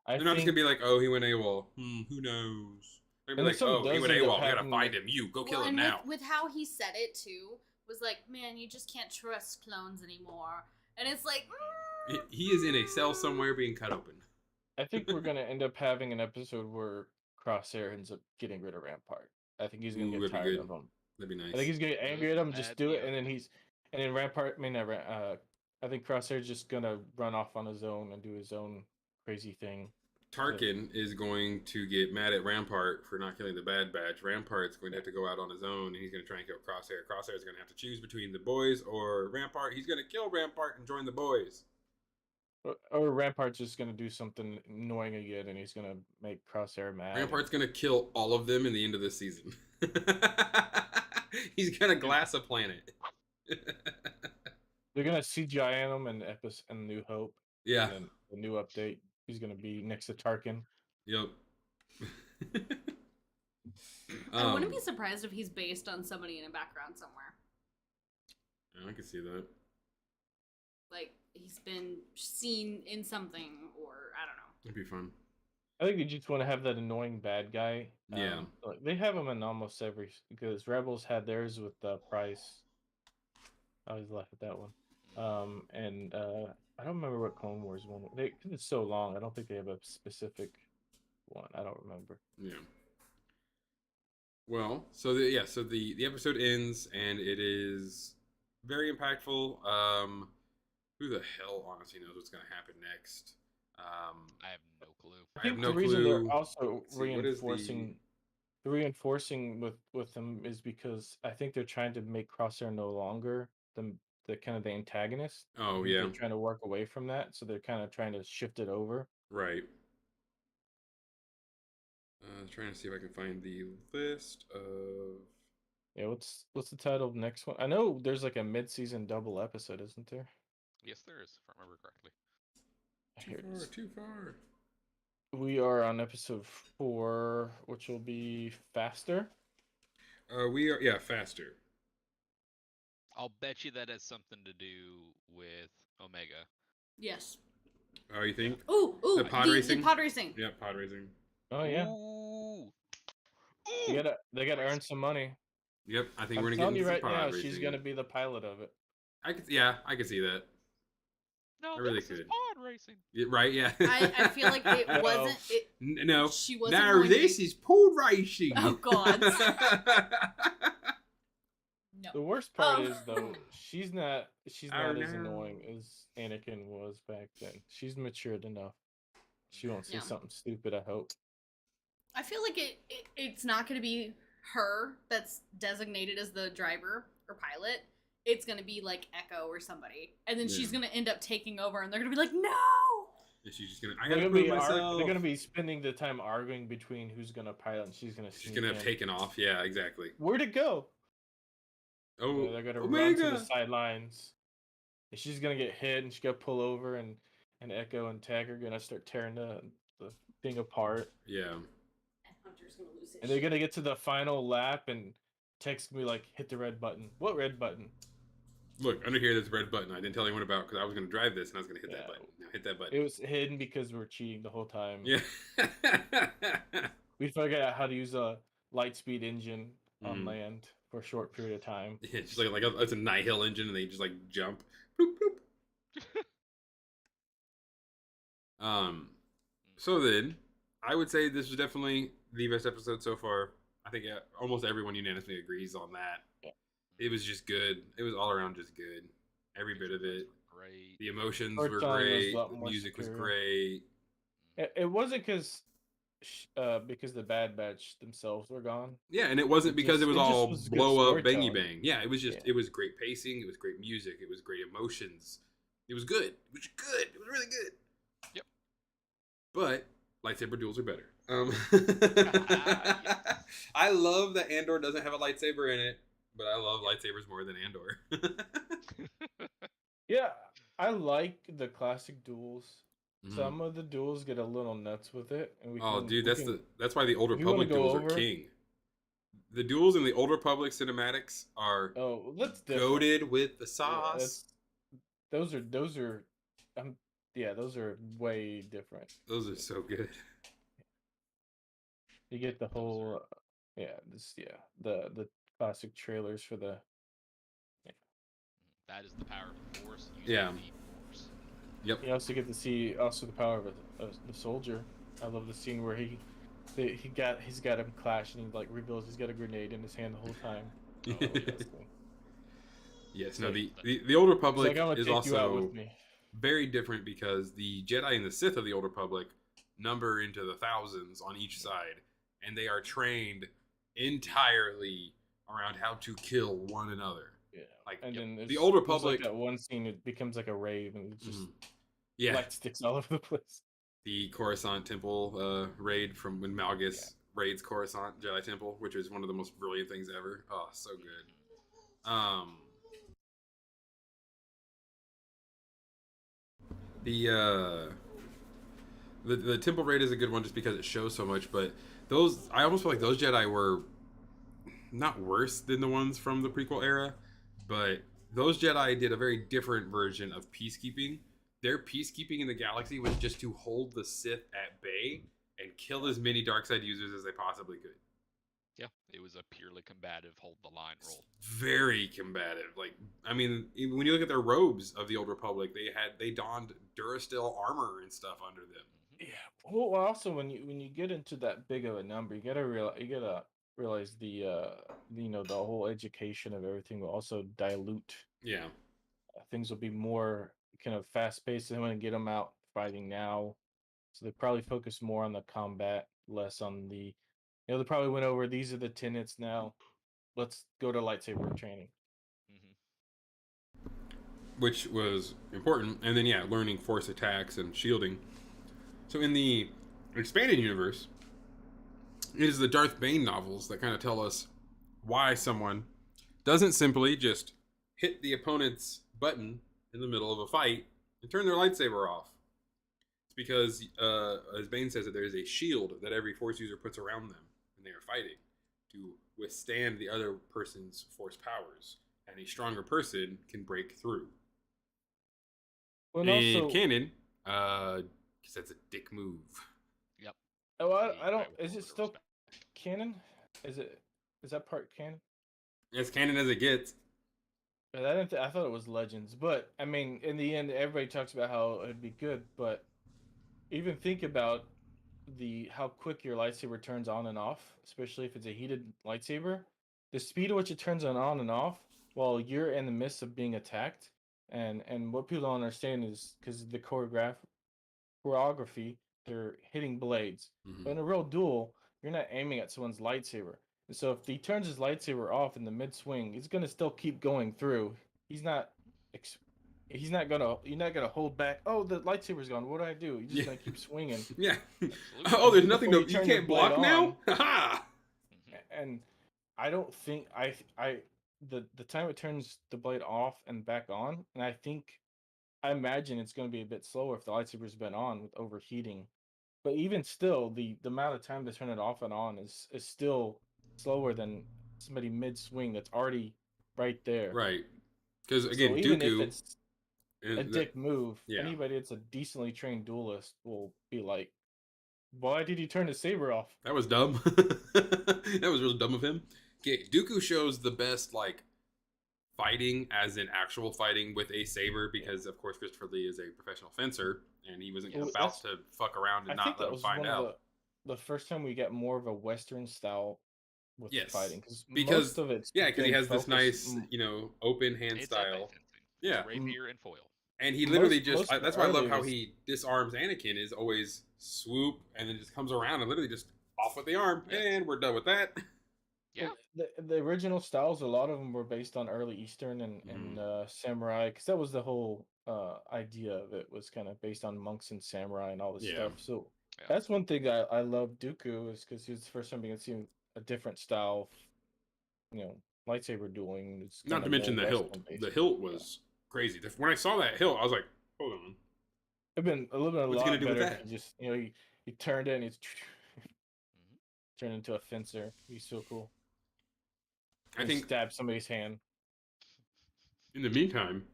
They're not just gonna be like, "Oh, he went AWOL. Who knows?" They're gonna be like, "Oh, he went AWOL. We gotta find him. You go kill him now." With how he said it too, was like, "Man, you just can't trust clones anymore." And it's like, he is in a cell somewhere being cut open. I think we're gonna end up having an episode where Crosshair ends up getting rid of Rampart. I think he's gonna get tired of him. That'd be nice. I think he's gonna get angry at him, just do it, and then Rampart. I think Crosshair's just gonna run off on his own and do his own crazy thing. Tarkin is going to get mad at Rampart for not killing the Bad Batch. Rampart's going to have to go out on his own, and he's going to try and kill Crosshair. Crosshair's going to have to choose between the boys or Rampart. He's going to kill Rampart and join the boys. Or Rampart's just going to do something annoying again, and he's going to make Crosshair mad. Rampart's going to kill all of them in the end of this season. He's going to glass a planet. They're going to CGI him in New Hope. Yeah. And the new update. He's going to be next to Tarkin. Yep. I wouldn't be surprised if he's based on somebody in a background somewhere. Yeah, I can see that. Like, he's been seen in something, or I don't know. It'd be fun. I think they just want to have that annoying bad guy. Yeah. They have him in almost every... Because Rebels had theirs with Price. I always laugh at that one. I don't remember what Clone Wars one. It's so long. I don't think they have a specific one. I don't remember. Yeah. Well, so the episode ends and it is very impactful. Who the hell honestly knows what's going to happen next? I have no clue. I I have think no the reason they're clue. also Let's see, what is reinforcing with them is because I think they're trying to make Crosshair no longer the kind of the antagonist. Oh, I think yeah. they're trying to work away from that, so they're kind of trying to shift it over. Right. Trying to see if I can find the list of. Yeah, what's the title of the next one? I know there's like a mid-season double episode, isn't there? Yes, there is, if I remember correctly. Too far. We are on episode 4, which will be Faster. We are faster. I'll bet you that has something to do with Omega. Yes. Oh, you think? Ooh, The pod racing? The pod racing. Yeah, pod racing. Oh yeah. Ooh. They gotta earn some money. Yep, I think I'm we're gonna telling get you into right pod now, racing. she's gonna be the pilot of it. I could see that. No, I really this is could. pod racing. Yeah, right? Yeah. I feel like it No. wasn't. No. She wasn't. No, going this to be... is pod racing. Oh God. No. The worst part is though, she's not as annoying as Anakin was back then. She's matured enough. She won't say something stupid, I hope. I feel like it's not going to be her that's designated as the driver or pilot. It's going to be like Echo or somebody. And then she's going to end up taking over and they're going to be like, no! And she's just gonna, I gotta prove myself. They're going to be spending the time arguing between who's going to pilot and she's going to have taken off. Yeah, exactly. Where'd it go? Oh, they're going to Omega. run to the sidelines. And she's going to get hit and she's going to pull over and Echo and Tag are going to start tearing the thing apart. Yeah. Hunter's gonna lose his and they're going to get to the final lap and Tech's going to be like, hit the red button. What red button? Look, under here, there's a red button. I didn't tell anyone about because I was going to drive this and I was going to hit that button. Now hit that button. It was hidden because we were cheating the whole time. Yeah. We figured out how to use a Lightspeed engine on land for a short period of time. Yeah, it's just like it's a Nihil engine and they just like jump. Boop, boop. So then, I would say this was definitely the best episode so far. I think almost everyone unanimously agrees on that. Yeah. It was just good. It was all around just good. Every bit of it. Great. The emotions were great. The music was great. It wasn't because the Bad Batch themselves were gone. Yeah, and it wasn't because it was all blow up, bangy bang. Yeah, it was just Yeah. It was great pacing. It was great music. It was great emotions. It was good. It was good. It was really good. Yep. But lightsaber duels are better. Yes. I love that Andor doesn't have a lightsaber in it, but I love lightsabers more than Andor. Yeah, I like the classic duels. Mhm. Some of the duels get a little nuts with it, and that's why the Old Republic duels are king. The duels in the Old Republic cinematics are goated with the sauce. Yeah, those are way different. Those are so good. You get the whole the classic trailers for the That is the power of the Force. Yeah. The Force. Yep. You also get to see the power of the soldier. I love the scene where he's got him clash and he like reveals he's got a grenade in his hand the whole time. Yes, no, the Old Republic like, is also very different because the Jedi and the Sith of the Old Republic number into the thousands on each side, and they are trained entirely around how to kill one another. Yeah, like and then the Old Republic. Like that one scene, it becomes like a rave, and it just yeah, light sticks all over the place. The Coruscant Temple raid from when Malgus raids Coruscant Jedi Temple, which is one of the most brilliant things ever. Oh, so good. The Temple raid is a good one just because it shows so much, but I almost feel like those Jedi were not worse than the ones from the prequel era, but those Jedi did a very different version of peacekeeping. Their peacekeeping in the galaxy was just to hold the Sith at bay and kill as many dark side users as they possibly could. Yeah, it was a purely combative, hold the line role. Very combative. Like, I mean, when you look at their robes of the Old Republic, they donned Durasteel armor and stuff under them. Yeah. Well, also when you get into that big of a number, you gotta realize the the whole education of everything will also dilute. Yeah. Things will be more kind of fast paced. They want to get them out fighting now, so they probably focus more on the combat, less on the. They probably went over these are the tenets now. Let's go to lightsaber training. Which was important. And then, yeah, learning force attacks and shielding. So in the expanded universe, it is the Darth Bane novels that kind of tell us why someone doesn't simply just hit the opponent's button in the middle of a fight and turn their lightsaber off. It's because, as Bane says, that there is a shield that every force user puts around them when they are fighting to withstand the other person's force powers. And a stronger person can break through. Well, And also, canon, because that's a dick move. Yep. oh, I don't. will Is it order still respect. canon? Is that part canon? As canon as it gets. I didn't. I thought it was Legends, but I mean, in the end, everybody talks about how it'd be good. But even think about how quick your lightsaber turns on and off, especially if it's a heated lightsaber. The speed at which it turns on and off while you're in the midst of being attacked, and what people don't understand is because the choreography, they're hitting blades. But in a real duel, you're not aiming at someone's lightsaber. And so if he turns his lightsaber off in the mid swing, he's gonna still keep going through. He's not. He's not gonna. You're not gonna hold back. Oh, the lightsaber's gone. What do I do? You're just gonna keep swinging. Yeah. Absolutely. Oh, there's nothing Before to. you You turn your can't block blade now? on. Haha! And I don't think the time it turns the blade off and back on, and I imagine it's going to be a bit slower if the lightsaber's been on with overheating. But even still, the amount of time to turn it off and on is still slower than somebody mid swing that's already right there. Right. Because, So again, even if Dooku. it's a dick move, yeah. anybody that's a decently trained duelist will be like, "Why did he turn his saber off?" That was dumb. That was really dumb of him. Okay, Dooku shows the best, like, fighting as in actual fighting with a saber because, of course, Christopher Lee is a professional fencer and he wasn't Well, about to fuck around and I not think let that him was find one out. of the first time we get more of a Western style with Yes. fighting because Because, most of it's yeah, because he been has this focused- nice, open hand It's style. anti-fencing. Yeah. It's rapier and foil. And he literally most of that's why I love early how was- he disarms Anakin is always swoop and then just comes around and literally just off with the arm. Yes. And we're done with that. Yeah. the original styles. A lot of them were based on early Eastern and samurai because that was the whole idea of it was kind of based on monks and samurai and all this Yeah. stuff. So Yeah. that's one thing I love Dooku is because he was the first time we can see a different style, lightsaber dueling. It's Not kinda to mention more the hilt. Western-based. The hilt was crazy. When I saw that hilt, I was like, hold on. It'd been a What's he lot gonna do with better that? if he just he turned it and he's Mhm. turned into a fencer. He's so cool. I And think stab somebody's hand. in the meantime,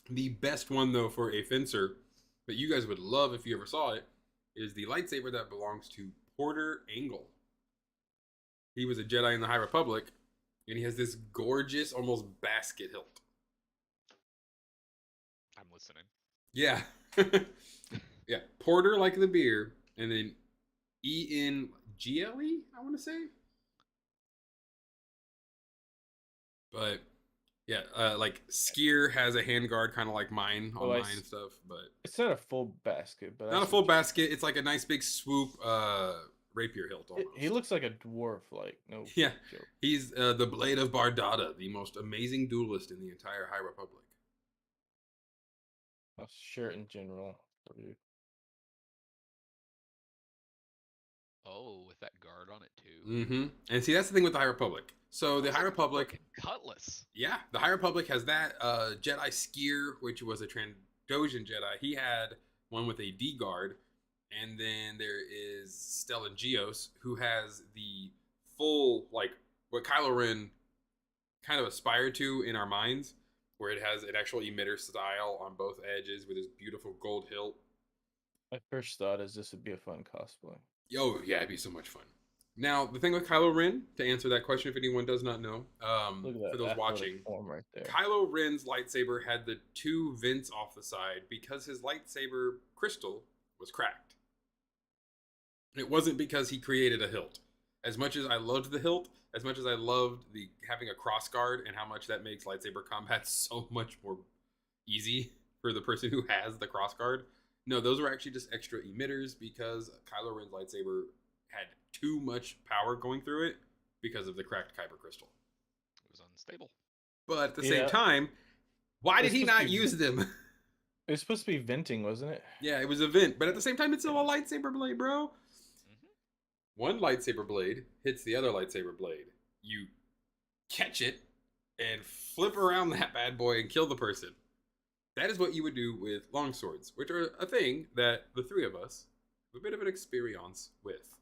the best one though for a fencer that you guys would love if you ever saw it is the lightsaber that belongs to Porter Engle. He was a Jedi in the High Republic, and he has this gorgeous, almost basket hilt. I'm listening. Yeah. Yeah. Porter like the beer, and then ENGLE, I want to say. But yeah, like Skier has a handguard kind of like mine on mine and stuff, but It's not a full basket, but not a full basket. It's like a nice big swoop rapier hilt almost. He looks like a dwarf, like no. Yeah. joke. He's the Blade of Bardada, the most amazing duelist in the entire High Republic. A shirt in general. Oh, with that guard on it too. Mm-hmm. And see, that's the thing with the High Republic. So the Looks High like a Republic, fucking cutlass. yeah, the High Republic has that Jedi Skier, which was a Trandoshan Jedi. He had one with a D guard, and then there is Stellan Gios, who has the full, like what Kylo Ren kind of aspired to in our minds, where it has an actual emitter style on both edges with this beautiful gold hilt. My first thought is this would be a fun cosplay. Oh yeah, it'd be so much fun. Now the thing with Kylo Ren, to answer that question, if anyone does not know, Look at that for those athletic watching, form right there. Kylo Ren's lightsaber had the two vents off the side because his lightsaber crystal was cracked. It wasn't because he created a hilt. As much as I loved the hilt, as much as I loved the having a cross guard and how much that makes lightsaber combat so much more easy, for the person who has the crossguard. No, those were actually just extra emitters because Kylo Ren's lightsaber had too much power going through it because of the cracked kyber crystal. It was unstable. But at the same Yeah. time, why did It's he supposed to not be- use them? It was supposed to be venting, wasn't it? Yeah, it was a vent, but at the same time, it's still a lightsaber blade, bro. Hmm. One lightsaber blade hits the other lightsaber blade. You catch it and flip around that bad boy and kill the person. That is what you would do with long swords, which are a thing that the three of us have a bit of an experience with.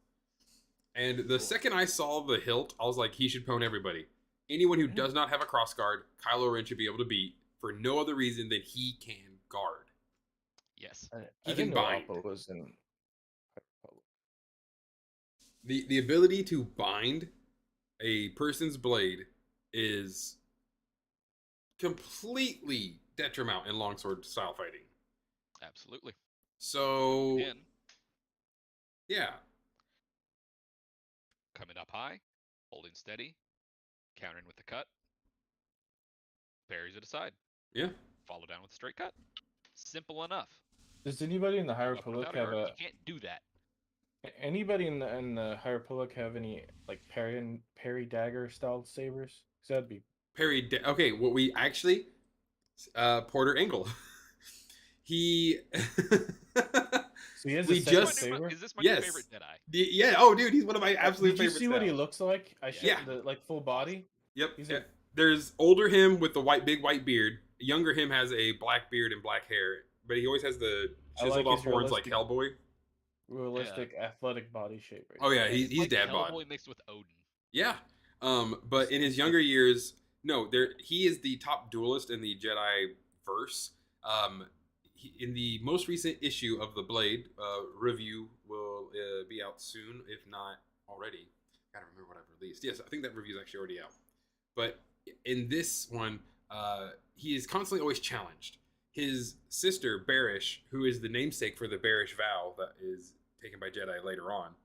And the second I saw the hilt, I was like, he should pwn everybody. Anyone who does not have a crossguard, Kylo Ren should be able to beat for no other reason than he can guard. Yes. I He didn't can know bind. Oppo was in. The ability to bind a person's blade is completely detrimental in longsword style fighting. Absolutely. So Again, yeah, coming up high, holding steady, countering with the cut, parries it aside, yeah. follow down with a straight cut. Simple enough. Does anybody in the High Up Republic without have error, a? You can't do that. Anybody in the High Republic have any like parry dagger style sabers? 'Cause that'd be. Parry. Okay, what we actually, Porter Engel. He. So he has We a just- saber. Is this my new Yes. favorite Jedi? Yeah. Oh, dude, he's one of my absolute Did you favorites. see what he now. looks like? I showed Yeah. the like full body. Yep. He's yeah. a- There's older him with the big white beard. Younger him has a black beard and black hair, but he always has the I like chiseled off his horns like realistic- Hellboy. Realistic athletic body shape. Right Oh yeah, there. he's like dad bod. Hellboy mixed with Odin. Yeah. But in his younger years, no, he is the top duelist in the Jedi verse. In the most recent issue of the Blade review will be out soon, if not already. Gotta remember what I've released. Yes, I think that review is actually already out. But in this one, he is constantly always challenged. His sister Barish, who is the namesake for the Barish vow that is taken by Jedi later on,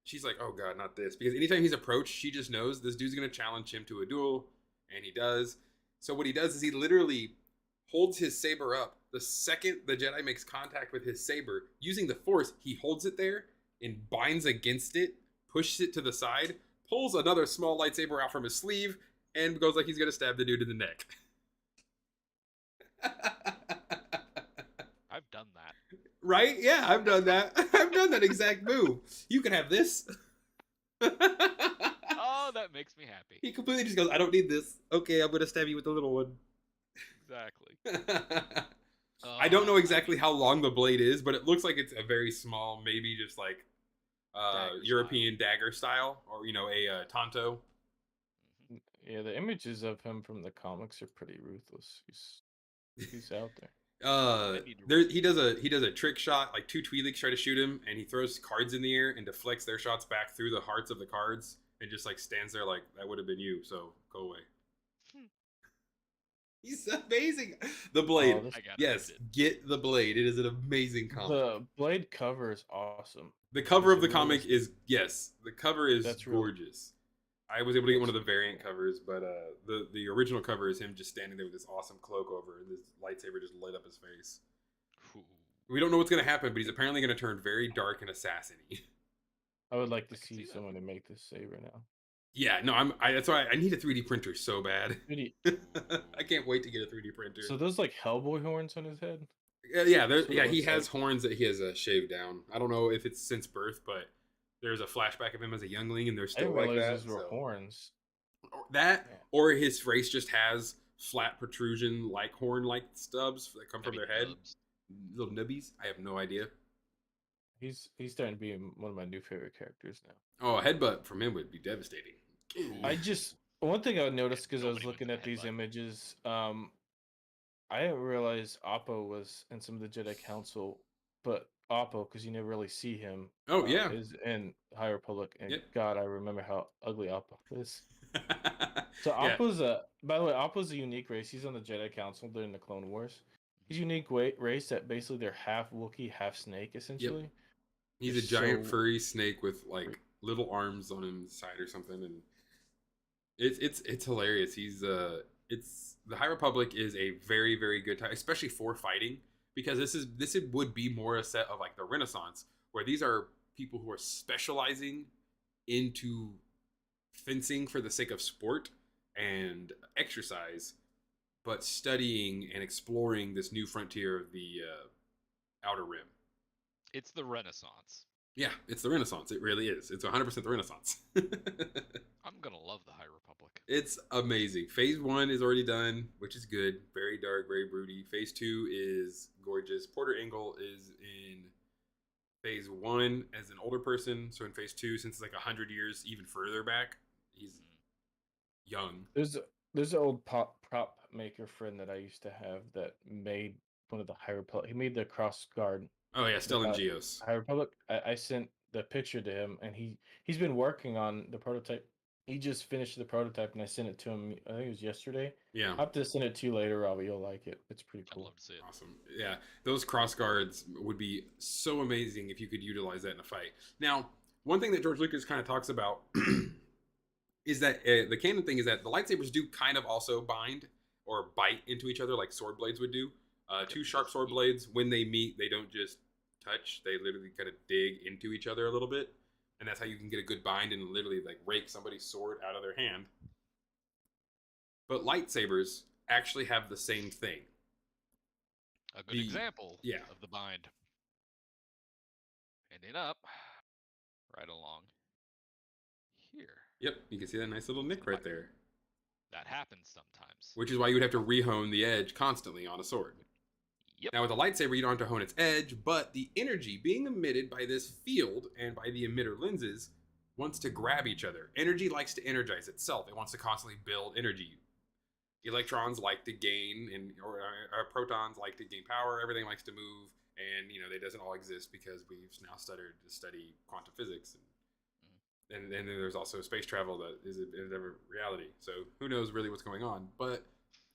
she's like, oh god, not this. Because anytime he's approached, she just knows this dude's going to challenge him to a duel, and he does. So what he does is he literally holds his saber up. The second the Jedi makes contact with his saber, using the Force, he holds it there and binds against it, pushes it to the side, pulls another small lightsaber out from his sleeve, and goes like he's going to stab the dude in the neck. I've done that. Right? Yeah, I've done that. I've done that exact move. You can have this. Oh, that makes me happy. He completely just goes, I don't need this. Okay, I'm going to stab you with the little one. Exactly. I don't know exactly how long the blade is, but it looks like it's a very small, maybe just like Dagger European dagger style, or a Tonto. Yeah, the images of him from the comics are pretty ruthless. He's out there. He does a trick shot, like two Twi'leks try to shoot him, and he throws cards in the air and deflects their shots back through the hearts of the cards, and just like stands there like that would have been you, so go away. He's amazing. The Blade. Oh, I got Yes, get the Blade. It is an amazing comic. the Blade cover is awesome. The cover of It's the comic realistic. is the cover is That's really- gorgeous. I was able to get one of the variant covers, but the original cover is him just standing there with this awesome cloak over, and this lightsaber just lit up his face. Ooh. We don't know what's gonna happen, but he's apparently gonna turn very dark and assassin-y. I would like to I can see see that. someone to make this saber now. Yeah, no, that's why I need a 3D printer so bad. Really- I can't wait to get a 3D printer. So those like Hellboy horns on his head. Yeah, That's what it he looks has like. horns that he has shaved down. I don't know if it's since birth, but there's a flashback of him as a youngling, and they're I still didn't like realize that. those were so- horns. That Yeah. or his face just has flat protrusion like horn like stubs that come from Heavy their head, nubs. little nubbies. I have no idea. He's starting to be one of my new favorite characters now. Oh, a headbutt from him would be devastating. I just one thing I noticed because I was Nobody wins looking a at these headbutt. images. I didn't realize Oppo was in some of the Jedi Council, but Oppo because you never really see him. Oh yeah. is in High Republic, and Yep. God, I remember how ugly Oppo is. So Yeah. Oppo's by the way, Oppo's a unique race. He's on the Jedi Council during the Clone Wars. He's a unique race that basically they're half Wookiee, half snake, essentially. He's a They're giant so- furry snake with like little arms on his side or something, and it's hilarious. He's It's the High Republic is a very very good time, especially for fighting, because would be more a set of like the Renaissance, where these are people who are specializing into fencing for the sake of sport and exercise, but studying and exploring this new frontier of the Outer Rim. It's the Renaissance. Yeah, it's the Renaissance. It really is. It's 100% the Renaissance. I'm gonna love the High Republic. It's amazing. Phase 1 is already done, which is good. Very dark, very broody. Phase 2 is gorgeous. Porter Engle is in Phase 1 as an older person. So in Phase 2, since it's like 100 years even further back, he's young. There's an old prop maker friend that I used to have that made one of the High Republic. He made the cross guard Oh yeah, Stellan Geos. High Republic. I sent the picture to him, and he's been working on the prototype. He just finished the prototype, and I sent it to him. I think it was yesterday. Yeah. I'll have to send it to you later, Robbie. You'll like it. It's pretty cool. I'd love to see it. Awesome. Yeah, those cross guards would be so amazing if you could utilize that in a fight. Now, one thing that George Lucas kind of talks about is that the canon thing is that the lightsabers do kind of also bind or bite into each other like sword blades would do. Two sharp sword blades, when they meet, they don't just touch. They literally kind of dig into each other a little bit. And that's how you can get a good bind and literally like rake somebody's sword out of their hand. But lightsabers actually have the same thing. A good example of the bind. Ending up right along here. Yep, you can see that nice little nick right there. That happens sometimes. Which is why you would have to re-hone the edge constantly on a sword. Yep. Now with a lightsaber, you don't have to hone its edge, but the energy being emitted by this field and by the emitter lenses wants to grab each other. Energy likes to energize itself. It wants to constantly build energy. Electrons like to gain, or protons like to gain power. Everything likes to move, and it doesn't all exist because we've now started to study quantum physics, and then there's also space travel that is never reality. So who knows really what's going on? But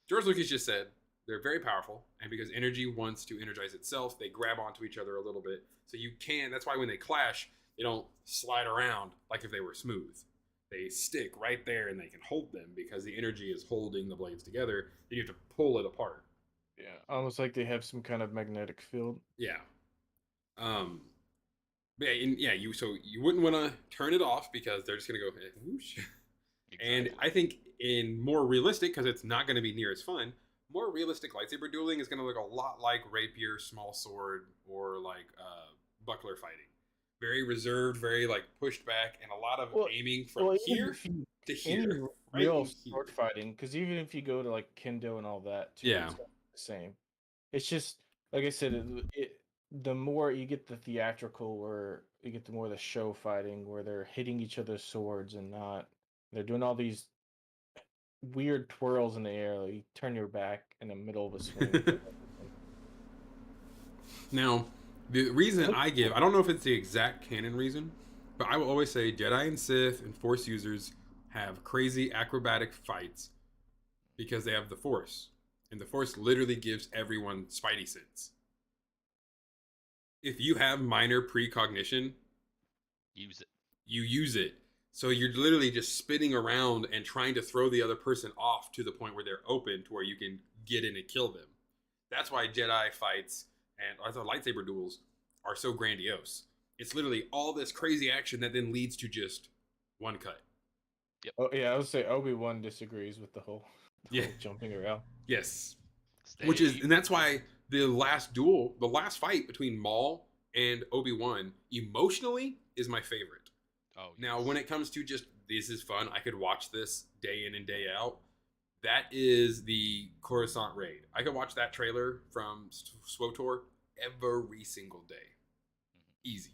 George Lucas just said they're very powerful, and because energy wants to energize itself, they grab onto each other a little bit. So you can. That's why when they clash, they don't slide around like if they were smooth. They stick right there and they can hold them because the energy is holding the blades together. Then you have to pull it apart. Yeah, almost like they have some kind of magnetic field. Yeah. You wouldn't want to turn it off because they're just gonna go whoosh. Exactly. And I think in more realistic, because it's not going to be near as fun, more realistic lightsaber dueling is going to look a lot like rapier, small sword, or like buckler fighting. Very reserved, very like pushed back, and a lot of aiming from here to here. Real sword fighting, because even if you go to like kendo and all that, too, it's the same. It's just like I said, the more you get the theatrical, or you get the more the show fighting, where they're hitting each other's swords and not. They're doing all these weird twirls in the air. Like you turn your back in the middle of a swing. Now, the reason I don't know if it's the exact canon reason, but I will always say Jedi and Sith and Force users have crazy acrobatic fights because they have the Force. And the Force literally gives everyone spidey sense. If you have minor precognition, use it. You use it. So you're literally just spinning around and trying to throw the other person off to the point where they're open to where you can get in and kill them. That's why Jedi fights and other lightsaber duels are so grandiose. It's literally all this crazy action that then leads to just one cut. Yep. Oh yeah, I would say Obi-Wan disagrees with the whole jumping around. Yes. And that's why the last duel, the last fight between Maul and Obi-Wan, emotionally is my favorite. Oh, yes. Now, when it comes to just, this is fun, I could watch this day in and day out, that is the Coruscant raid. I could watch that trailer from SWTOR every single day. Easy.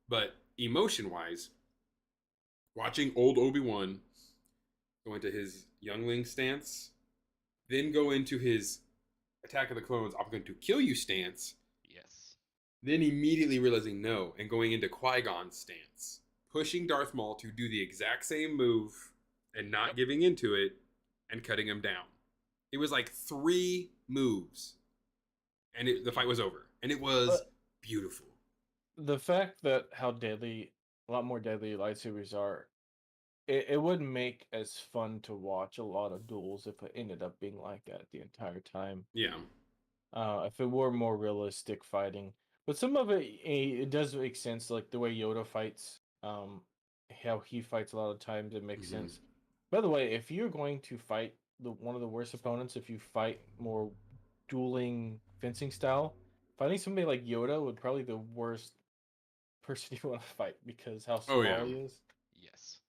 But emotion-wise, watching old Obi-Wan go into his youngling stance, then go into his Attack of the Clones, I'm going to kill you stance. Yes. Then immediately realizing no, and going into Qui-Gon's stance. Pushing Darth Maul to do the exact same move and not giving into it and cutting him down. It was like 3 moves. And the fight was over. And it was beautiful. The fact that how deadly, a lot more deadly lightsabers are, it wouldn't make as fun to watch a lot of duels if it ended up being like that the entire time. Yeah. If it were more realistic fighting, but some of it does make sense, like the way Yoda fights, how he fights a lot of times it makes Mhm. sense. By the way, if you're going to fight one of the worst opponents, if you fight more dueling fencing style, fighting somebody like Yoda would probably be the worst person you want to fight because how Oh, small yeah. he is. Yes.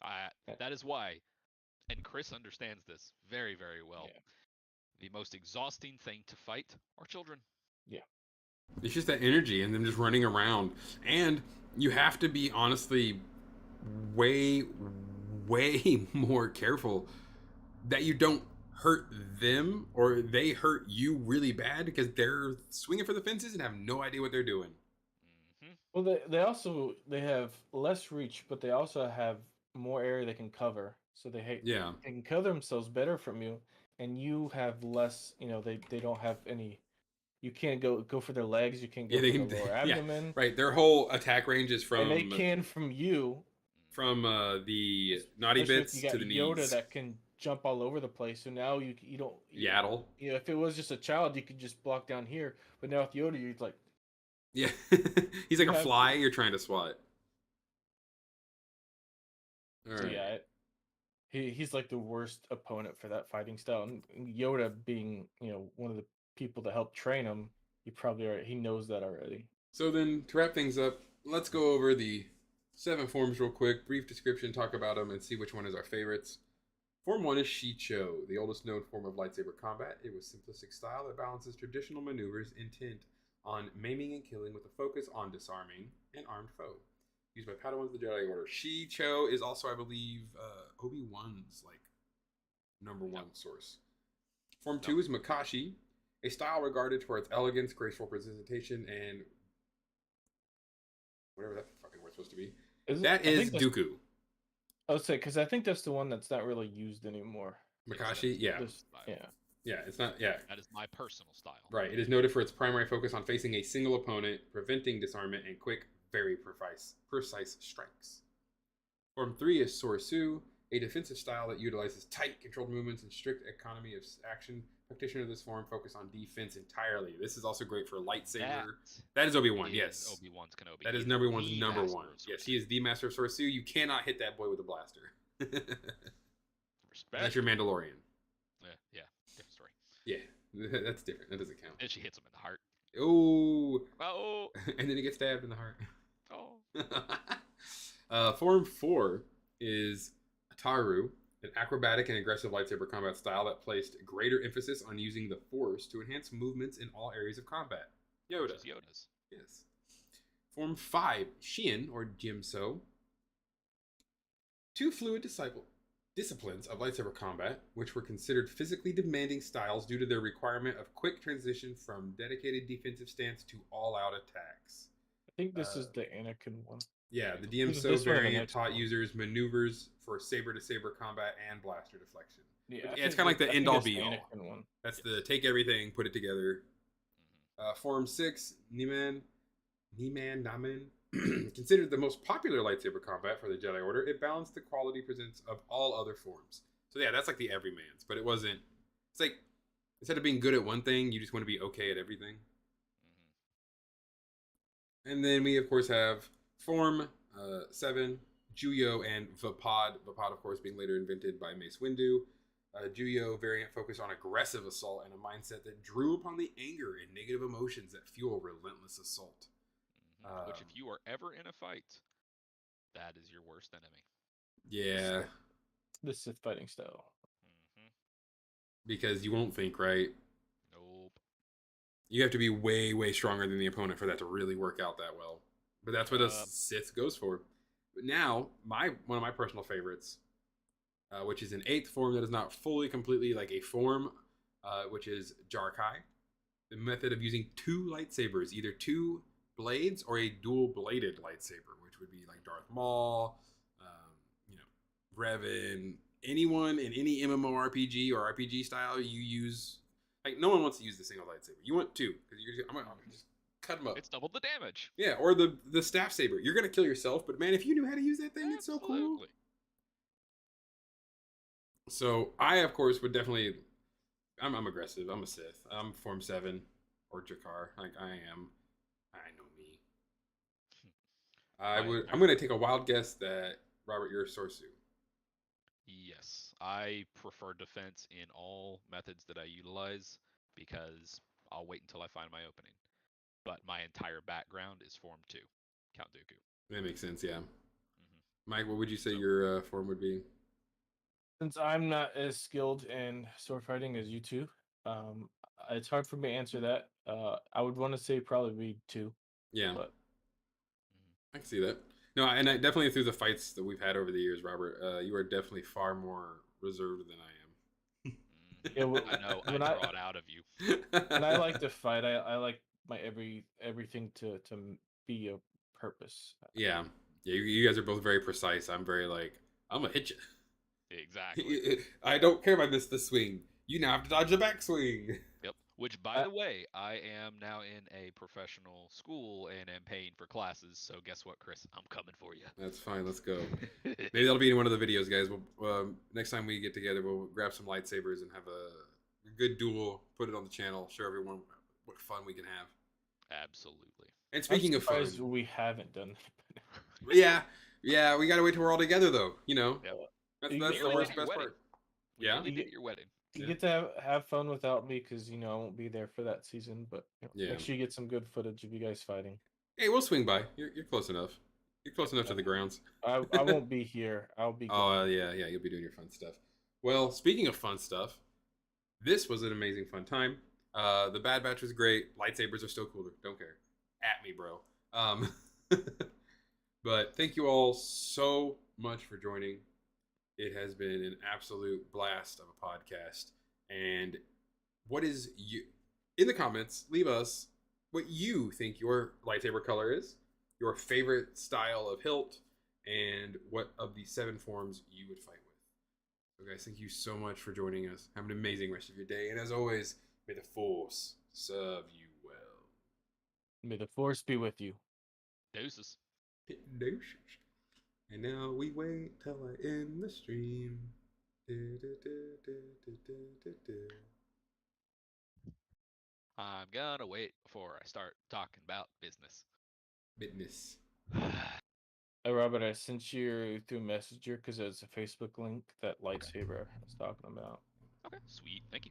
Yeah. That is why, and Chris understands this very, very well. Yeah. The most exhausting thing to fight are children. Yeah. It's just that energy and them just running around. And you have to be honestly way, way more careful that you don't hurt them or they hurt you really bad because they're swinging for the fences and have no idea what they're doing. Hmm Well, they have less reach, but they also have more area they can cover. So Yeah. they can cover themselves better from you, and you have less. They don't have any. You can't go for their legs. You can't go Yeah, they for can. the lower Yeah, abdomen, right. Their whole attack range is and they can from you. from the naughty Especially if bits you got to the Yoda knees. that can jump all over the place. So now you don't. Yaddle. If it was just a child, you could just block down here. But now with Yoda, you're like, Yeah, he's like You a have fly you're trying to swat. All so right. yeah. He's like the worst opponent for that fighting style. And Yoda being, one of the people that helped train him, he knows that already. So then, to wrap things up, let's go over the 7 forms real quick. Brief description, talk about them, and see which one is our favorites. Form 1 is Shicho, the oldest known form of lightsaber combat. It was simplistic style that balances traditional maneuvers intent on maiming and killing with a focus on disarming an armed foe. Used by Padawans of the Jedi Order. Shicho is also, I believe, Obi-Wan's #1 source. Form 2 is Makashi, a style regarded for its elegance, graceful presentation, and whatever that fucking word's supposed to be. That is Dooku. I would say, because I think that's the one that's not really used anymore. Makashi, yeah. Yeah, it's not, yeah. That is my personal style. Right. It is noted for its primary focus on facing a single opponent, preventing disarmament, and quick, very precise strikes. Form 3 is Sorsu, a defensive style that utilizes tight, controlled movements and strict economy of action. Practitioner of this form focus on defense entirely. This is also great for lightsaber. That is Obi-Wan, yes. Obi-Wan's Kenobi. That is Obi-Wan's #1. Yes, he is the master of Sorsu. You cannot hit that boy with a blaster. Respect. That's your Mandalorian. Yeah, different story. Yeah, that's different. That doesn't count. And she hits him in the heart. Oh. And then he gets stabbed in the heart. Form 4 is Ataru, an acrobatic and aggressive lightsaber combat style that placed greater emphasis on using the Force to enhance movements in all areas of combat. Yoda's. Yes. Form 5, Xian, or Jimso. 2 fluid disciplines of lightsaber combat, which were considered physically demanding styles due to their requirement of quick transition from dedicated defensive stance to all-out attacks. I think this is the Anakin one. Yeah, the DMSO variant taught users maneuvers for saber-to-saber combat and blaster deflection. Yeah, it's kind of like the end-all be-all. One. That's the take everything, put it together. Form 6, Niman Namen, considered the most popular lightsaber combat for the Jedi Order. It balanced the quality presence of all other forms. So yeah, that's like the everyman's, but it wasn't. It's like instead of being good at one thing, you just want to be okay at everything. And then we of course have Form 7, Juyo, and Vapad. Vapad, of course, being later invented by Mace Windu. Juyo variant focused on aggressive assault and a mindset that drew upon the anger and negative emotions that fuel relentless assault. Which, if you are ever in a fight, that is your worst enemy. Yeah. The Sith fighting style. Because you won't think, right? Nope. You have to be way, way stronger than the opponent for that to really work out that well. But that's what a Sith goes for. But now, one of my personal favorites, which is an 8th form that is not fully, completely like a form, which is Jarkai. The method of using 2 lightsabers, either 2 blades or a dual-bladed lightsaber, which would be like Darth Maul, Revan, anyone in any MMORPG or RPG style you use. Like, no one wants to use the single lightsaber. You want 2, because I'm gonna just cut them up. It's double the damage. Yeah, or the staff saber. You're gonna kill yourself, but man, if you knew how to use that thing, it's so cool. So I, of course, would definitely. I'm aggressive. I'm a Sith. I'm Form 7 or Jakar. Like I am. I know me. My I'm entire going to take a wild guess that Robert, you're a Sorsu. Yes, I prefer defense in all methods that I utilize because I'll wait until I find my opening. But my entire background is Form 2, Count Dooku. That makes sense. Yeah. Hmm Mike, what would you say So, your form would be? Since I'm not as skilled in sword fighting as you two, um, it's hard for me to answer that. I would want to say probably be 2, Yeah, but I can see that. No, and I definitely through the fights that we've had over the years, Robert, you are definitely far more reserved than yeah, I know I when draw it out of you. when I like am. to fight, I like my everything to be a purpose. Yeah, yeah. You guys are both very precise. I'm very like I'm gonna hit you. Exactly. I don't care if I miss the swing. You now have to dodge the backswing. Yep. Which, by I, the way, I am now in a professional school and am paying for classes. So guess what, Chris? I'm coming for you. That's fine. Let's go. Maybe that'll be in one of the videos, guys. We'll next time we get together, we'll grab some lightsabers and have a good duel. Put it on the channel. Show everyone what fun we can have. Absolutely. And I'm speaking of fun, surprised we haven't done that. yeah, yeah, we gotta wait till we're all together, though. Yep. That's You that's get the Nearly like did worst your best wedding. part. We Yeah, nearly you did get your wedding. you yeah, get to have fun without me because I won't be there for that season. But yeah. make sure you get some good footage of you guys fighting. Hey, we'll swing by. You're close enough. You're close enough to the grounds. I won't be here. I'll be Oh gone. yeah, yeah. You'll be doing your fun stuff. Well, speaking of fun stuff, this was an amazing fun time. The Bad Batch was great. Lightsabers are still cooler. Don't care. At me, bro. Um, but thank you all so much for joining. It has been an absolute blast of a podcast. And what is you in the comments? Leave us what you think your lightsaber color is, your favorite style of hilt, and what of the 7 forms you would fight with. So, guys, thank you so much for joining us. Have an amazing rest of your day. And as always, may the Force serve you well. May the force be with you. Deuces. Deuces. And now we wait till I end the stream. I'm gonna wait before I start talking about business. Business. Hey Robert, I sent you through Messenger because it's a Facebook link that lightsaber I was talking about. Okay, sweet. Thank you.